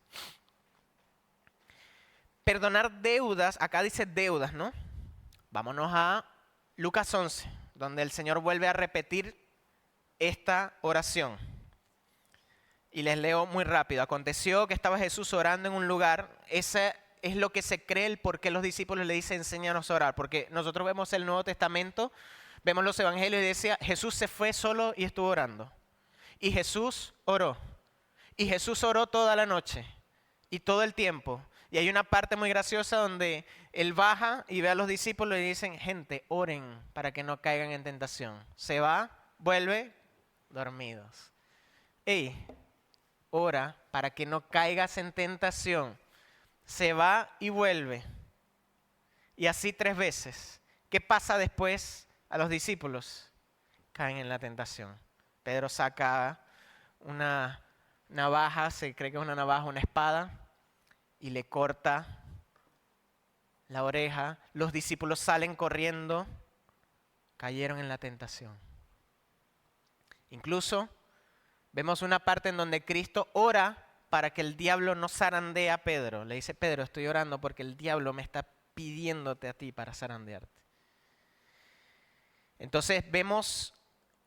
Perdonar deudas, acá dice deudas, ¿no? Vámonos a Lucas 11, donde el Señor vuelve a repetir esta oración. Y les leo muy rápido. Aconteció que estaba Jesús orando en un lugar. Ese es lo que se cree el por qué los discípulos le dicen enséñanos a orar. Porque nosotros vemos el Nuevo Testamento, vemos los evangelios y decía Jesús se fue solo y estuvo orando. Y Jesús oró. Y Jesús oró toda la noche y todo el tiempo. Y hay una parte muy graciosa donde él baja y ve a los discípulos y dicen, gente, oren para que no caigan en tentación. Se va, vuelve, dormidos. Ey, ora para que no caigas en tentación. Se va y vuelve. Y así 3 veces. ¿Qué pasa después a los discípulos? Caen en la tentación. Pedro saca una navaja, se cree que es una navaja, una espada, y le corta la oreja. Los discípulos salen corriendo, cayeron en la tentación. Incluso vemos una parte en donde Cristo ora para que el diablo no zarandee a Pedro. Le dice, Pedro, estoy orando porque el diablo me está pidiéndote a ti para zarandearte. Entonces vemos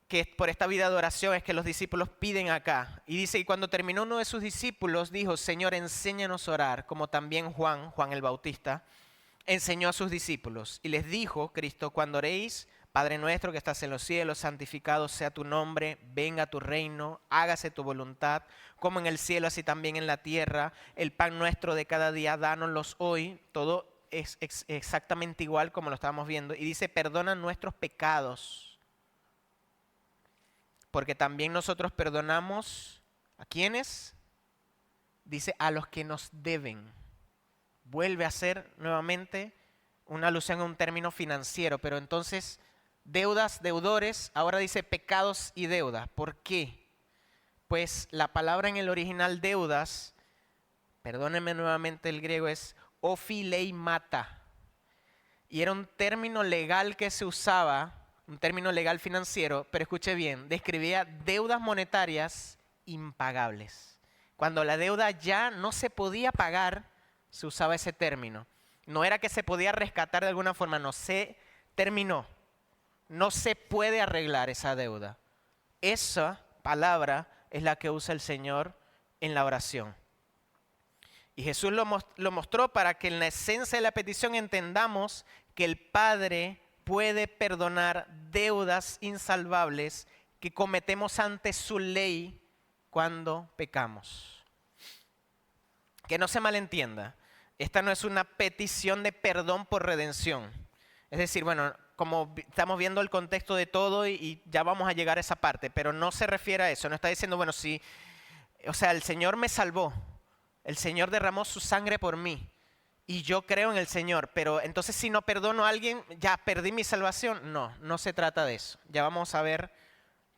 que por esta vida de oración es que los discípulos piden acá. Y dice, y cuando terminó uno de sus discípulos, dijo, Señor, enséñanos a orar, como también Juan el Bautista, enseñó a sus discípulos. Y les dijo, Cristo, cuando oréis, Padre nuestro que estás en los cielos, santificado sea tu nombre, venga tu reino, hágase tu voluntad, como en el cielo, así también en la tierra. El pan nuestro de cada día, dánoslos hoy. Todo es exactamente igual como lo estábamos viendo. Y dice, perdona nuestros pecados, porque también nosotros perdonamos ¿A quiénes? Dice a los que nos deben. Vuelve a ser nuevamente una alusión a un término financiero, pero entonces deudas, deudores, ahora dice pecados y deudas. ¿Por qué? Pues la palabra en el original deudas, perdónenme nuevamente el griego, es ophileimata. Y era un término legal que se usaba, un término legal financiero, pero escuche bien, describía deudas monetarias impagables. Cuando la deuda ya no se podía pagar, se usaba ese término. No era que se podía rescatar de alguna forma, no, se terminó. No se puede arreglar esa deuda. Esa palabra es la que usa el Señor en la oración. Y Jesús lo mostró para que en la esencia de la petición entendamos que el Padre puede perdonar deudas insalvables que cometemos ante su ley cuando pecamos. Que no se malentienda, esta no es una petición de perdón por redención. Es decir, bueno, como estamos viendo el contexto de todo y ya vamos a llegar a esa parte, pero no se refiere a eso, no está diciendo, bueno, sí, o sea, el Señor me salvó, el Señor derramó su sangre por mí y yo creo en el Señor, pero entonces si no perdono a alguien, ya perdí mi salvación. No, no se trata de eso, ya vamos a ver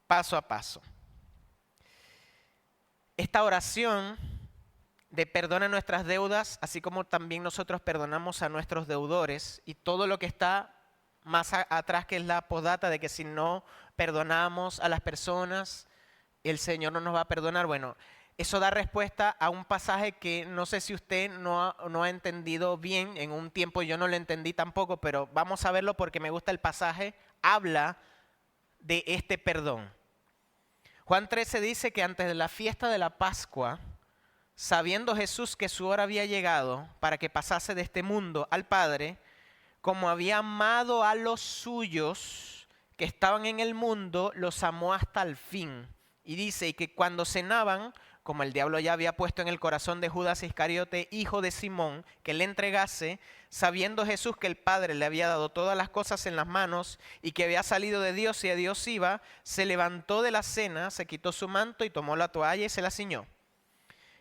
paso a paso. Esta oración de perdona nuestras deudas, así como también nosotros perdonamos a nuestros deudores y todo lo que está más atrás, que es la postdata de que si no perdonamos a las personas, el Señor no nos va a perdonar. Bueno, eso da respuesta a un pasaje que no sé si usted no ha entendido bien. En un tiempo yo no lo entendí tampoco, pero vamos a verlo porque me gusta el pasaje. Habla de este perdón. Juan 13 dice que antes de la fiesta de la Pascua, sabiendo Jesús que su hora había llegado para que pasase de este mundo al Padre, como había amado a los suyos que estaban en el mundo, los amó hasta el fin. Y dice, y que cuando cenaban, como el diablo ya había puesto en el corazón de Judas Iscariote, hijo de Simón, que le entregase, sabiendo Jesús que el Padre le había dado todas las cosas en las manos y que había salido de Dios y a Dios iba, se levantó de la cena, se quitó su manto y tomó la toalla y se la ciñó.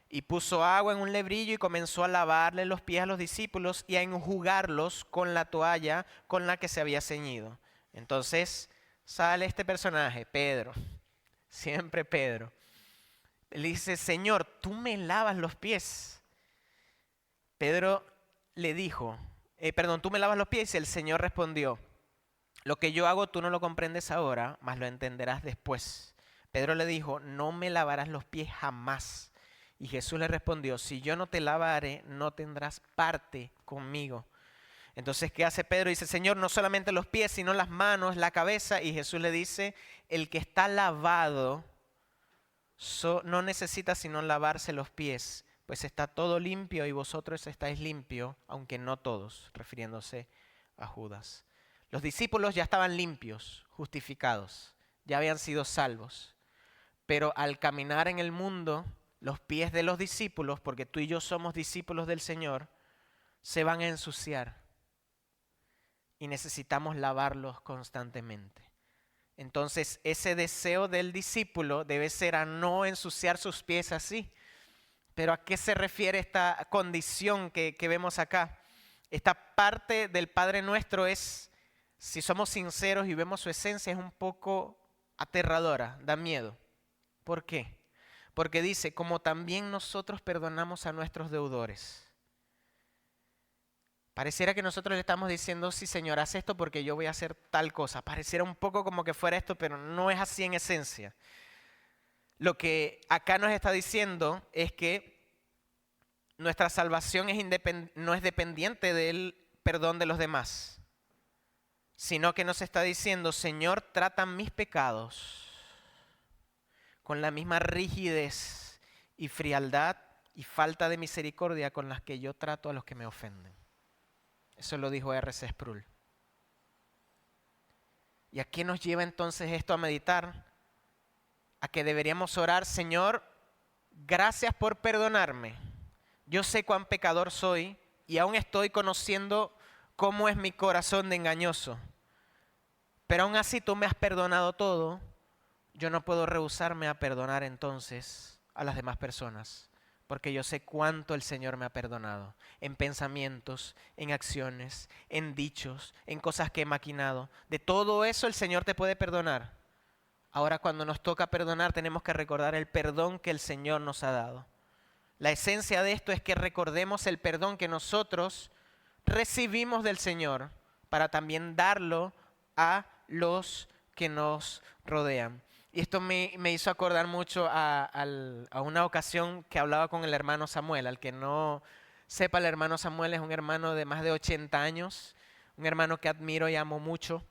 Y puso agua en un lebrillo y comenzó a lavarle los pies a los discípulos y a enjugarlos con la toalla con la que se había ceñido. Entonces sale este personaje, Pedro, siempre Pedro. Le dice, Señor, tú me lavas los pies. Pedro le dijo, tú me lavas los pies. Y el Señor respondió, lo que yo hago tú no lo comprendes ahora, mas lo entenderás después. Pedro le dijo, no me lavarás los pies jamás. Y Jesús le respondió, si yo no te lavare, no tendrás parte conmigo. Entonces, ¿qué hace Pedro? Dice, Señor, no solamente los pies, sino las manos, la cabeza. Y Jesús le dice, el que está lavado no necesita sino lavarse los pies, pues está todo limpio y vosotros estáis limpios, aunque no todos, refiriéndose a Judas. Los discípulos ya estaban limpios, justificados, ya habían sido salvos. Pero al caminar en el mundo, los pies de los discípulos, porque tú y yo somos discípulos del Señor, se van a ensuciar y necesitamos lavarlos constantemente. Entonces, ese deseo del discípulo debe ser a no ensuciar sus pies así. Pero ¿a qué se refiere esta condición que vemos acá? Esta parte del Padre Nuestro es, si somos sinceros y vemos su esencia, es un poco aterradora, da miedo. ¿Por qué? Porque dice, como también nosotros perdonamos a nuestros deudores. Pareciera que nosotros le estamos diciendo, sí Señor, haz esto porque yo voy a hacer tal cosa. Pareciera un poco como que fuera esto, pero no es así en esencia. Lo que acá nos está diciendo es que nuestra salvación no es dependiente del perdón de los demás, sino que nos está diciendo, Señor, trata mis pecados con la misma rigidez y frialdad y falta de misericordia con las que yo trato a los que me ofenden. Eso lo dijo R.C. Sproul. ¿Y a qué nos lleva entonces esto a meditar? A que deberíamos orar, Señor, gracias por perdonarme. Yo sé cuán pecador soy y aún estoy conociendo cómo es mi corazón de engañoso. Pero aún así tú me has perdonado todo. Yo no puedo rehusarme a perdonar entonces a las demás personas, porque yo sé cuánto el Señor me ha perdonado, en pensamientos, en acciones, en dichos, en cosas que he maquinado. De todo eso el Señor te puede perdonar. Ahora cuando nos toca perdonar tenemos que recordar el perdón que el Señor nos ha dado. La esencia de esto es que recordemos el perdón que nosotros recibimos del Señor para también darlo a los que nos rodean. Y esto me hizo acordar mucho a una ocasión que hablaba con el hermano Samuel. Al que no sepa, el hermano Samuel es un hermano de más de 80 años, un hermano que admiro y amo mucho.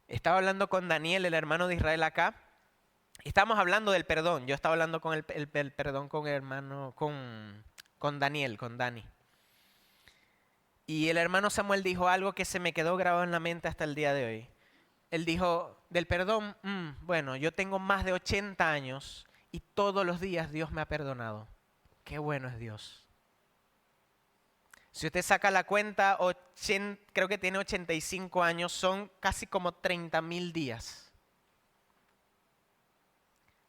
Estaba hablando con Daniel, el hermano de Israel acá. Estábamos hablando del perdón. Yo estaba hablando con el perdón con el hermano, con Daniel, con Dani. Y el hermano Samuel dijo algo que se me quedó grabado en la mente hasta el día de hoy. Él dijo, del perdón, bueno, yo tengo más de 80 años y todos los días Dios me ha perdonado. Qué bueno es Dios. Si usted saca la cuenta, creo que tiene 85 años, son casi como 30,000 días.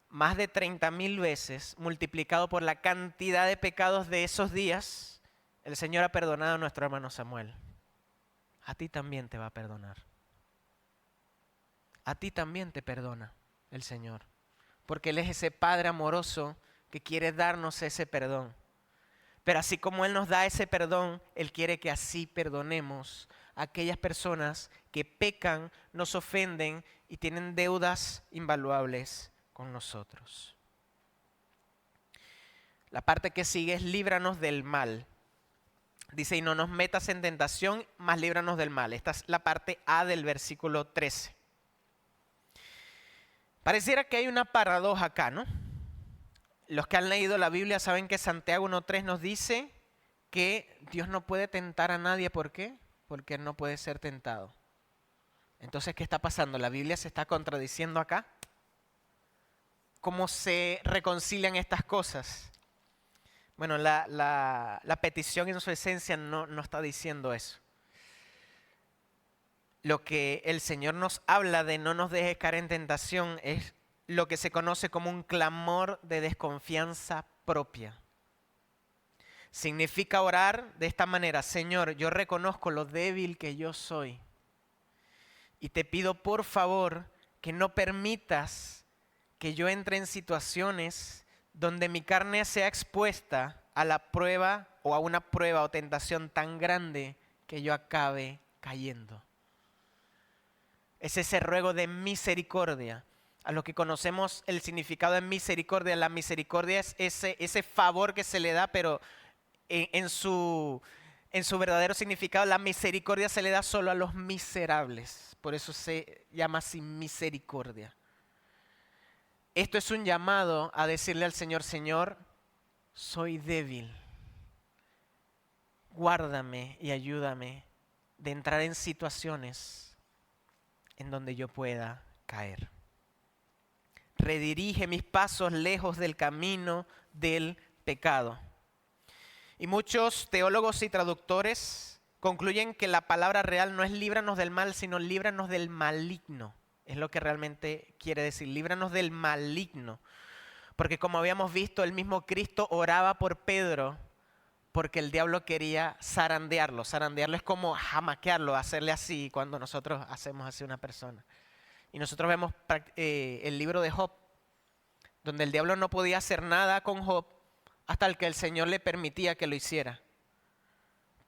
Más de 30,000 veces multiplicado por la cantidad de pecados de esos días, el Señor ha perdonado a nuestro hermano Samuel. A ti también te va a perdonar. A ti también te perdona el Señor, porque Él es ese Padre amoroso que quiere darnos ese perdón. Pero así como Él nos da ese perdón, Él quiere que así perdonemos a aquellas personas que pecan, nos ofenden y tienen deudas invaluables con nosotros. La parte que sigue es líbranos del mal. Dice, y no nos metas en tentación, mas líbranos del mal. Esta es la parte A del versículo 13. Pareciera que hay una paradoja acá, ¿no? Los que han leído la Biblia saben que Santiago 1:3 nos dice que Dios no puede tentar a nadie. ¿Por qué? Porque Él no puede ser tentado. Entonces, ¿qué está pasando? ¿La Biblia se está contradiciendo acá? ¿Cómo se reconcilian estas cosas? Bueno, la petición en su esencia no está diciendo eso. Lo que el Señor nos habla de no nos dejes caer en tentación es lo que se conoce como un clamor de desconfianza propia. Significa orar de esta manera: Señor, yo reconozco lo débil que yo soy y te pido por favor que no permitas que yo entre en situaciones donde mi carne sea expuesta a la prueba o a una prueba o tentación tan grande que yo acabe cayendo. Es ese ruego de misericordia. A lo que conocemos el significado de misericordia, la misericordia es ese favor que se le da, pero en su verdadero significado, la misericordia se le da solo a los miserables. Por eso se llama así misericordia. Esto es un llamado a decirle al Señor: Señor, soy débil. Guárdame y ayúdame de entrar en situaciones en donde yo pueda caer. Redirige mis pasos lejos del camino del pecado. Y muchos teólogos y traductores concluyen que la palabra real no es líbranos del mal, sino líbranos del maligno. Es lo que realmente quiere decir, líbranos del maligno. Porque como habíamos visto, el mismo Cristo oraba por Pedro porque el diablo quería zarandearlo. Zarandearlo es como jamaquearlo, hacerle así cuando nosotros hacemos así a una persona. Y nosotros vemos el libro de Job, donde el diablo no podía hacer nada con Job hasta que el Señor le permitía que lo hiciera.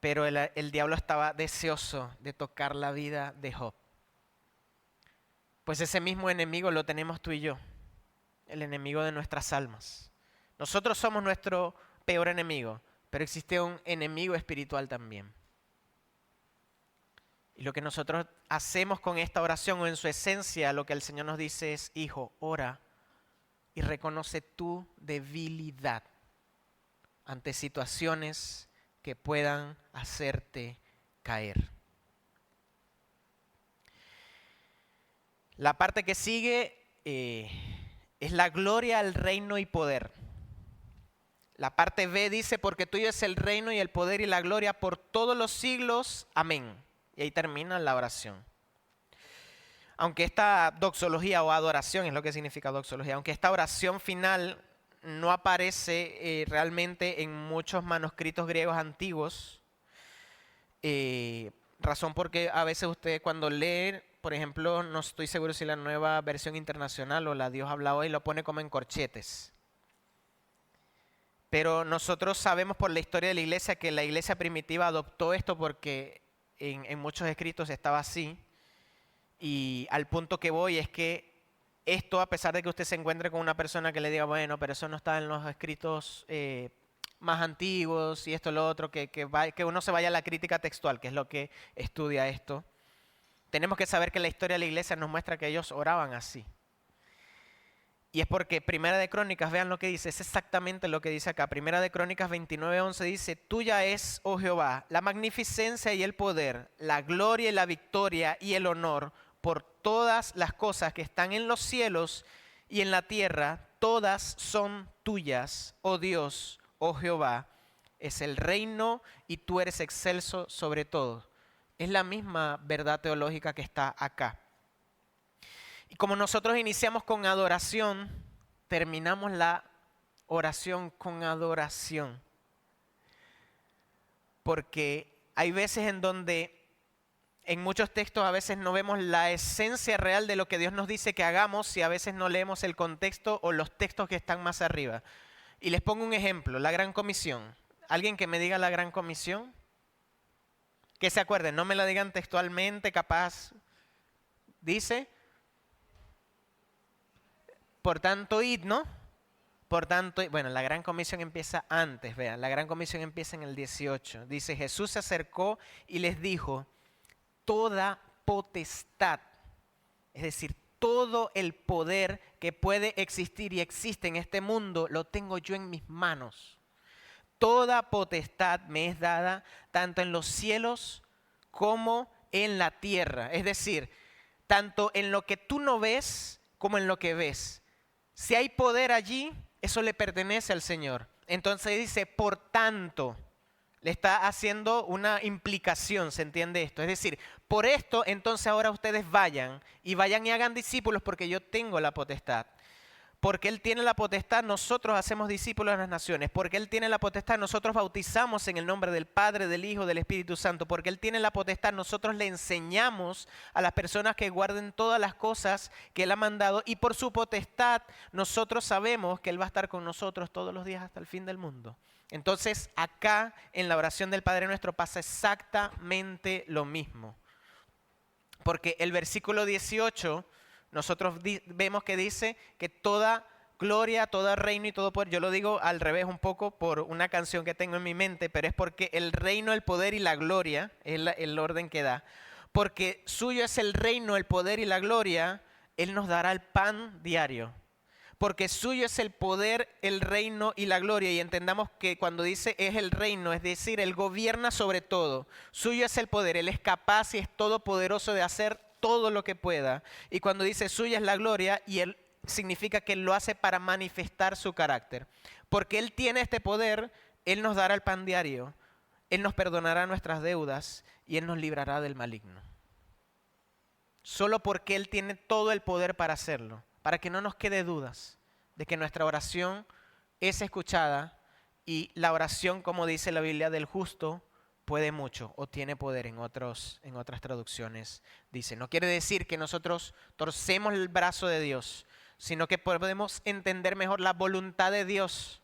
Pero el diablo estaba deseoso de tocar la vida de Job. Pues ese mismo enemigo lo tenemos tú y yo, el enemigo de nuestras almas. Nosotros somos nuestro peor enemigo, pero existe un enemigo espiritual también. Y lo que nosotros hacemos con esta oración, o en su esencia, lo que el Señor nos dice es: hijo, ora y reconoce tu debilidad ante situaciones que puedan hacerte caer. La parte que sigue es la gloria al reino y poder. La parte B dice: porque tuyo es el reino y el poder y la gloria por todos los siglos. Amén. Y ahí termina la oración. Aunque esta doxología o adoración, es lo que significa doxología, aunque esta oración final no aparece realmente en muchos manuscritos griegos antiguos. Razón porque a veces usted cuando lee, por ejemplo, no estoy seguro si la Nueva Versión Internacional o la Dios habla hoy lo pone como en corchetes. Pero nosotros sabemos por la historia de la iglesia que la iglesia primitiva adoptó esto porque en muchos escritos estaba así. Y al punto que voy es que esto, a pesar de que usted se encuentre con una persona que le diga, bueno, pero eso no está en los escritos más antiguos y esto, lo otro, que uno se vaya a la crítica textual, que es lo que estudia esto. Tenemos que saber que la historia de la iglesia nos muestra que ellos oraban así. Y es porque Primera de Crónicas, vean lo que dice, es exactamente lo que dice acá. Primera de Crónicas 29:11 dice, tuya es, oh Jehová, la magnificencia y el poder, la gloria y la victoria y el honor por todas las cosas que están en los cielos y en la tierra, todas son tuyas, oh Dios, oh Jehová. Es el reino y tú eres excelso sobre todo. Es la misma verdad teológica que está acá. Y como nosotros iniciamos con adoración, terminamos la oración con adoración. Porque hay veces en donde en muchos textos a veces no vemos la esencia real de lo que Dios nos dice que hagamos si a veces no leemos el contexto o los textos que están más arriba. Y les pongo un ejemplo, la Gran Comisión. ¿Alguien que me diga la Gran Comisión? Que se acuerden, no me la digan textualmente, capaz. Dice, por tanto, id, ¿no? Por tanto, bueno, la Gran Comisión empieza antes, vean, la Gran Comisión empieza en el 18. Dice, Jesús se acercó y les dijo, toda potestad, es decir, todo el poder que puede existir y existe en este mundo, lo tengo yo en mis manos. Toda potestad me es dada tanto en los cielos como en la tierra. Es decir, tanto en lo que tú no ves como en lo que ves. Si hay poder allí, eso le pertenece al Señor. Entonces dice, por tanto, le está haciendo una implicación, ¿se entiende esto? Es decir, por esto, entonces ahora ustedes vayan y hagan discípulos porque yo tengo la potestad. Porque Él tiene la potestad, nosotros hacemos discípulos de las naciones. Porque Él tiene la potestad, nosotros bautizamos en el nombre del Padre, del Hijo, del Espíritu Santo. Porque Él tiene la potestad, nosotros le enseñamos a las personas que guarden todas las cosas que Él ha mandado. Y por su potestad, nosotros sabemos que Él va a estar con nosotros todos los días hasta el fin del mundo. Entonces, acá en la oración del Padre Nuestro pasa exactamente lo mismo. Porque el versículo 18... nosotros vemos que dice que toda gloria, todo reino y todo poder, yo lo digo al revés un poco por una canción que tengo en mi mente, pero es porque el reino, el poder y la gloria es el orden que da. Porque suyo es el reino, el poder y la gloria, Él nos dará el pan diario. Porque suyo es el poder, el reino y la gloria. Y entendamos que cuando dice es el reino, es decir, Él gobierna sobre todo. Suyo es el poder, Él es capaz y es todopoderoso de hacer todo lo que pueda. Y cuando dice suya es la gloria, y Él significa que Él lo hace para manifestar su carácter. Porque Él tiene este poder, Él nos dará el pan diario, Él nos perdonará nuestras deudas y Él nos librará del maligno. Solo porque Él tiene todo el poder para hacerlo, para que no nos quede dudas de que nuestra oración es escuchada y la oración, como dice la Biblia, del justo puede mucho o tiene poder en otras traducciones. Dice, no quiere decir que nosotros torcemos el brazo de Dios, sino que podemos entender mejor la voluntad de Dios.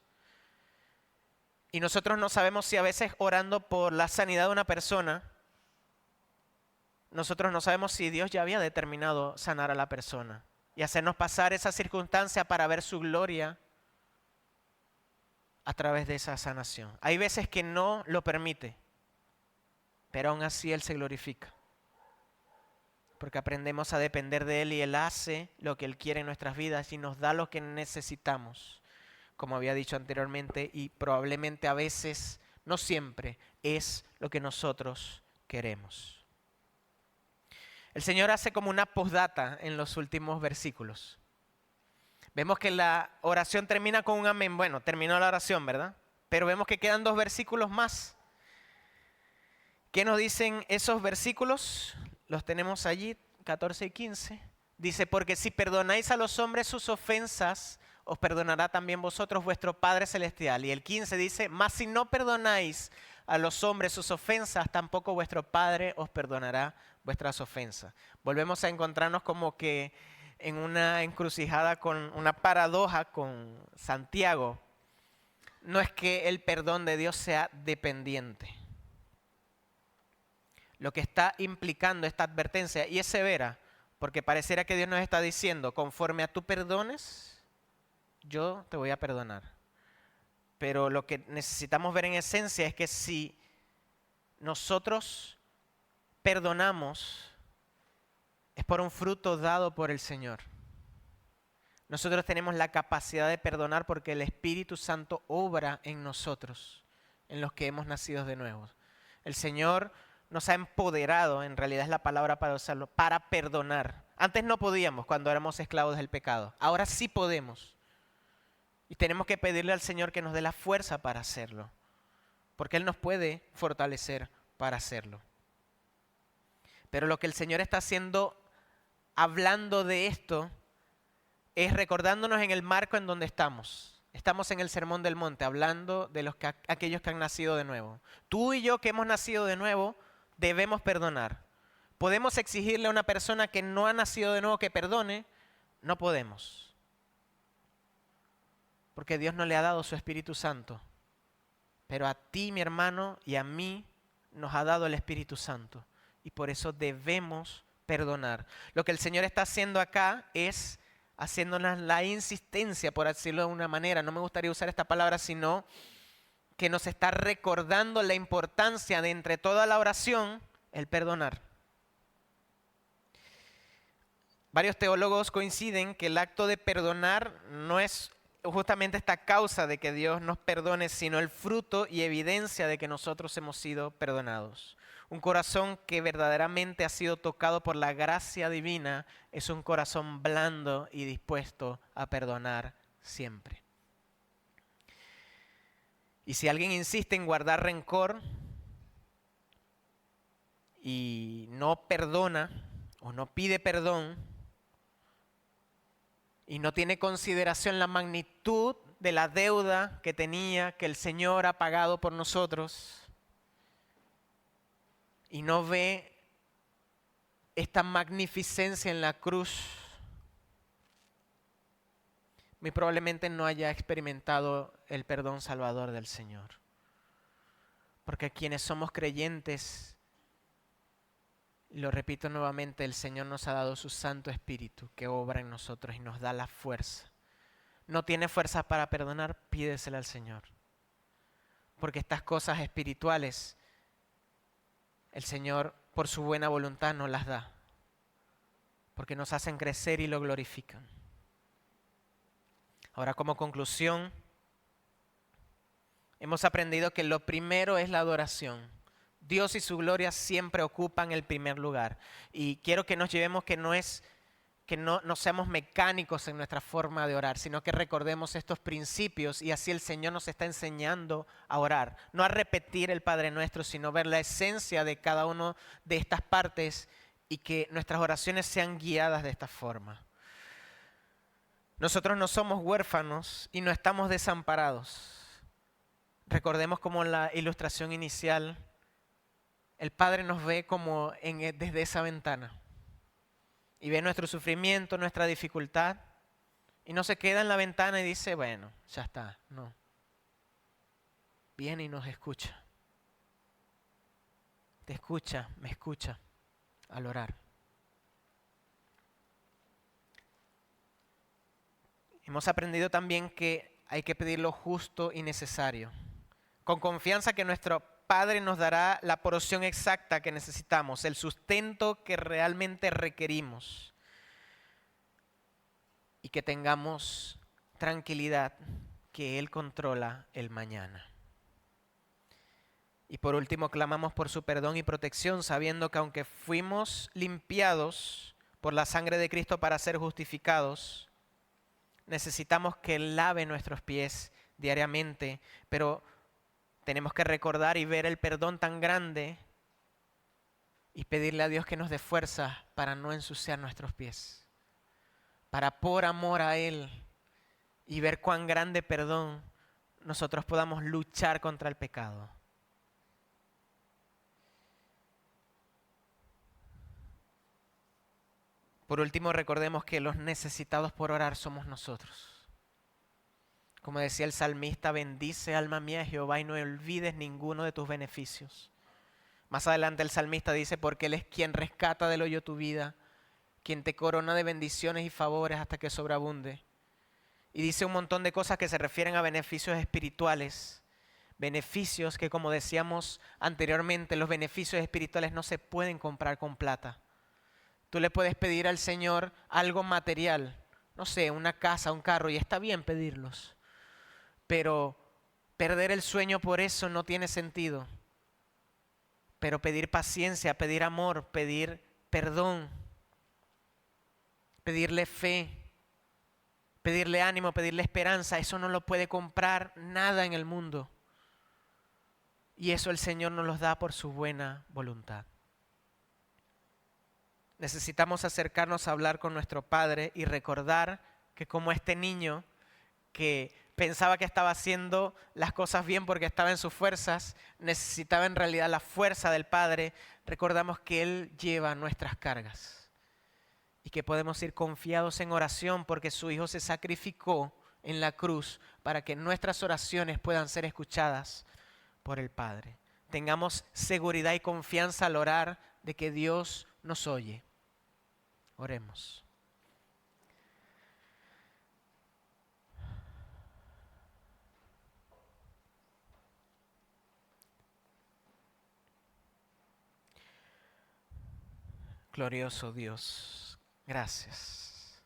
Y nosotros no sabemos si a veces orando por la sanidad de una persona, nosotros no sabemos si Dios ya había determinado sanar a la persona y hacernos pasar esa circunstancia para ver su gloria a través de esa sanación. Hay veces que no lo permite, pero aún así Él se glorifica. Porque aprendemos a depender de Él y Él hace lo que Él quiere en nuestras vidas y nos da lo que necesitamos. Como había dicho anteriormente, y probablemente a veces, no siempre, es lo que nosotros queremos. El Señor hace como una postdata en los últimos versículos. Vemos que la oración termina con un amén. Bueno, terminó la oración, ¿verdad? Pero vemos que quedan 2 versículos más. ¿Qué nos dicen esos versículos? Los tenemos allí, 14 y 15. Dice, porque si perdonáis a los hombres sus ofensas, os perdonará también vosotros vuestro Padre Celestial. Y el 15 dice, mas si no perdonáis a los hombres sus ofensas, tampoco vuestro Padre os perdonará vuestras ofensas. Volvemos a encontrarnos como que en una encrucijada, con una paradoja con Santiago. No es que el perdón de Dios sea dependiente. Lo que está implicando esta advertencia, y es severa, porque pareciera que Dios nos está diciendo, conforme a tu perdones, yo te voy a perdonar. Pero lo que necesitamos ver en esencia es que si nosotros perdonamos, es por un fruto dado por el Señor. Nosotros tenemos la capacidad de perdonar porque el Espíritu Santo obra en nosotros, en los que hemos nacido de nuevo. El Señor nos ha empoderado, en realidad es la palabra para usarlo, para perdonar. Antes no podíamos cuando éramos esclavos del pecado. Ahora sí podemos. Y tenemos que pedirle al Señor que nos dé la fuerza para hacerlo. Porque Él nos puede fortalecer para hacerlo. Pero lo que el Señor está haciendo, hablando de esto, es recordándonos en el marco en donde estamos. Estamos en el Sermón del Monte, hablando de aquellos que han nacido de nuevo. Tú y yo que hemos nacido de nuevo, debemos perdonar. ¿Podemos exigirle a una persona que no ha nacido de nuevo que perdone? No podemos. Porque Dios no le ha dado su Espíritu Santo. Pero a ti, mi hermano, y a mí nos ha dado el Espíritu Santo. Y por eso debemos perdonar. Lo que el Señor está haciendo acá es haciéndonos la insistencia, por decirlo de una manera, no me gustaría usar esta palabra, sino que nos está recordando la importancia de entre toda la oración, el perdonar. Varios teólogos coinciden que el acto de perdonar no es justamente esta causa de que Dios nos perdone, sino el fruto y evidencia de que nosotros hemos sido perdonados. Un corazón que verdaderamente ha sido tocado por la gracia divina es un corazón blando y dispuesto a perdonar siempre. Y si alguien insiste en guardar rencor y no perdona o no pide perdón y no tiene consideración la magnitud de la deuda que tenía, que el Señor ha pagado por nosotros, y no ve esta magnificencia en la cruz, muy probablemente no haya experimentado el perdón salvador del Señor. Porque quienes somos creyentes, y lo repito nuevamente, el Señor nos ha dado su Santo Espíritu que obra en nosotros y nos da la fuerza. ¿No tiene fuerza para perdonar? Pídesela al Señor. Porque estas cosas espirituales, el Señor, por su buena voluntad, nos las da. Porque nos hacen crecer y lo glorifican. Ahora, como conclusión, hemos aprendido que lo primero es la adoración. Dios y su gloria siempre ocupan el primer lugar. Y quiero que nos llevemos que no seamos mecánicos en nuestra forma de orar, sino que recordemos estos principios y así el Señor nos está enseñando a orar. No a repetir el Padre Nuestro, sino ver la esencia de cada una de estas partes y que nuestras oraciones sean guiadas de esta forma. Nosotros no somos huérfanos y no estamos desamparados. Recordemos como en la ilustración inicial, el Padre nos ve como desde esa ventana. Y ve nuestro sufrimiento, nuestra dificultad, y no se queda en la ventana y dice, bueno, ya está, no. Viene y nos escucha. Te escucha, me escucha al orar. Hemos aprendido también que hay que pedir lo justo y necesario, con confianza que nuestro Padre nos dará la porción exacta que necesitamos, el sustento que realmente requerimos y que tengamos tranquilidad que Él controla el mañana. Y por último, clamamos por su perdón y protección, sabiendo que aunque fuimos limpiados por la sangre de Cristo para ser justificados, necesitamos que Él lave nuestros pies diariamente, pero tenemos que recordar y ver el perdón tan grande y pedirle a Dios que nos dé fuerza para no ensuciar nuestros pies, para por amor a Él y ver cuán grande perdón nosotros podamos luchar contra el pecado. Por último, recordemos que los necesitados por orar somos nosotros. Como decía el salmista, bendice alma mía Jehová y no olvides ninguno de tus beneficios. Más adelante el salmista dice, porque Él es quien rescata del hoyo tu vida, quien te corona de bendiciones y favores hasta que sobreabunde. Y dice un montón de cosas que se refieren a beneficios espirituales. Beneficios que, como decíamos anteriormente, los beneficios espirituales no se pueden comprar con plata. Tú le puedes pedir al Señor algo material, no sé, una casa, un carro, y está bien pedirlos. Pero perder el sueño por eso no tiene sentido. Pero pedir paciencia, pedir amor, pedir perdón, pedirle fe, pedirle ánimo, pedirle esperanza, eso no lo puede comprar nada en el mundo. Y eso el Señor nos los da por su buena voluntad. Necesitamos acercarnos a hablar con nuestro Padre y recordar que como este niño que pensaba que estaba haciendo las cosas bien porque estaba en sus fuerzas, necesitaba en realidad la fuerza del Padre, recordamos que Él lleva nuestras cargas y que podemos ir confiados en oración porque su Hijo se sacrificó en la cruz para que nuestras oraciones puedan ser escuchadas por el Padre. Tengamos seguridad y confianza al orar de que Dios nos oye. Oremos. Glorioso Dios, gracias.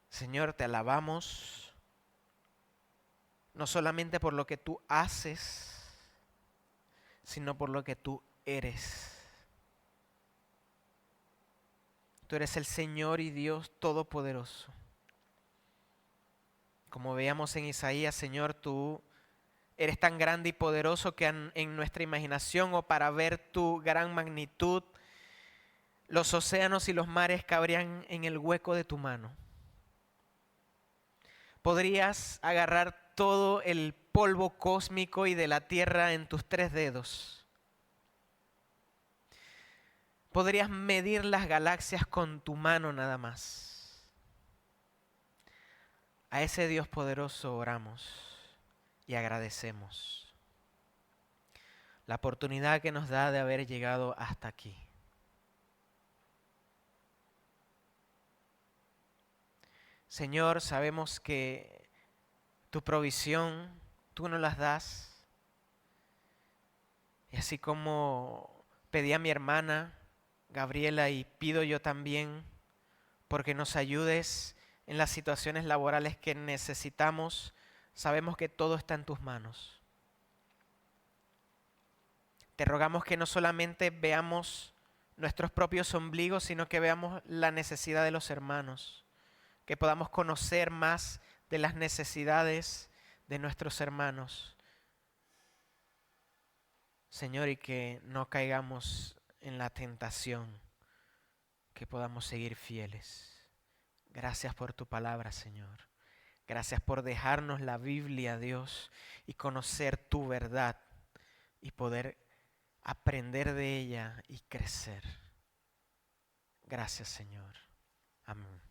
Señor, te alabamos, no solamente por lo que tú haces, sino por lo que tú eres. Tú eres el Señor y Dios Todopoderoso. Como veíamos en Isaías, Señor, tú eres tan grande y poderoso que en nuestra imaginación o para ver tu gran magnitud, los océanos y los mares cabrían en el hueco de tu mano. Podrías agarrar todo el polvo cósmico y de la tierra en tus 3 dedos. Podrías medir las galaxias con tu mano nada más. A ese Dios poderoso oramos y agradecemos la oportunidad que nos da de haber llegado hasta aquí. Señor, sabemos que tu provisión tú nos las das. Y así como pedí a mi hermana Gabriela y pido yo también porque nos ayudes en las situaciones laborales que necesitamos, sabemos que todo está en tus manos. Te rogamos que no solamente veamos nuestros propios ombligos, sino que veamos la necesidad de los hermanos, que podamos conocer más de las necesidades de nuestros hermanos. Señor, y que no caigamos en la tentación, que podamos seguir fieles. Gracias por tu palabra, Señor. Gracias por dejarnos la Biblia, Dios, y conocer tu verdad y poder aprender de ella y crecer. Gracias, Señor. Amén.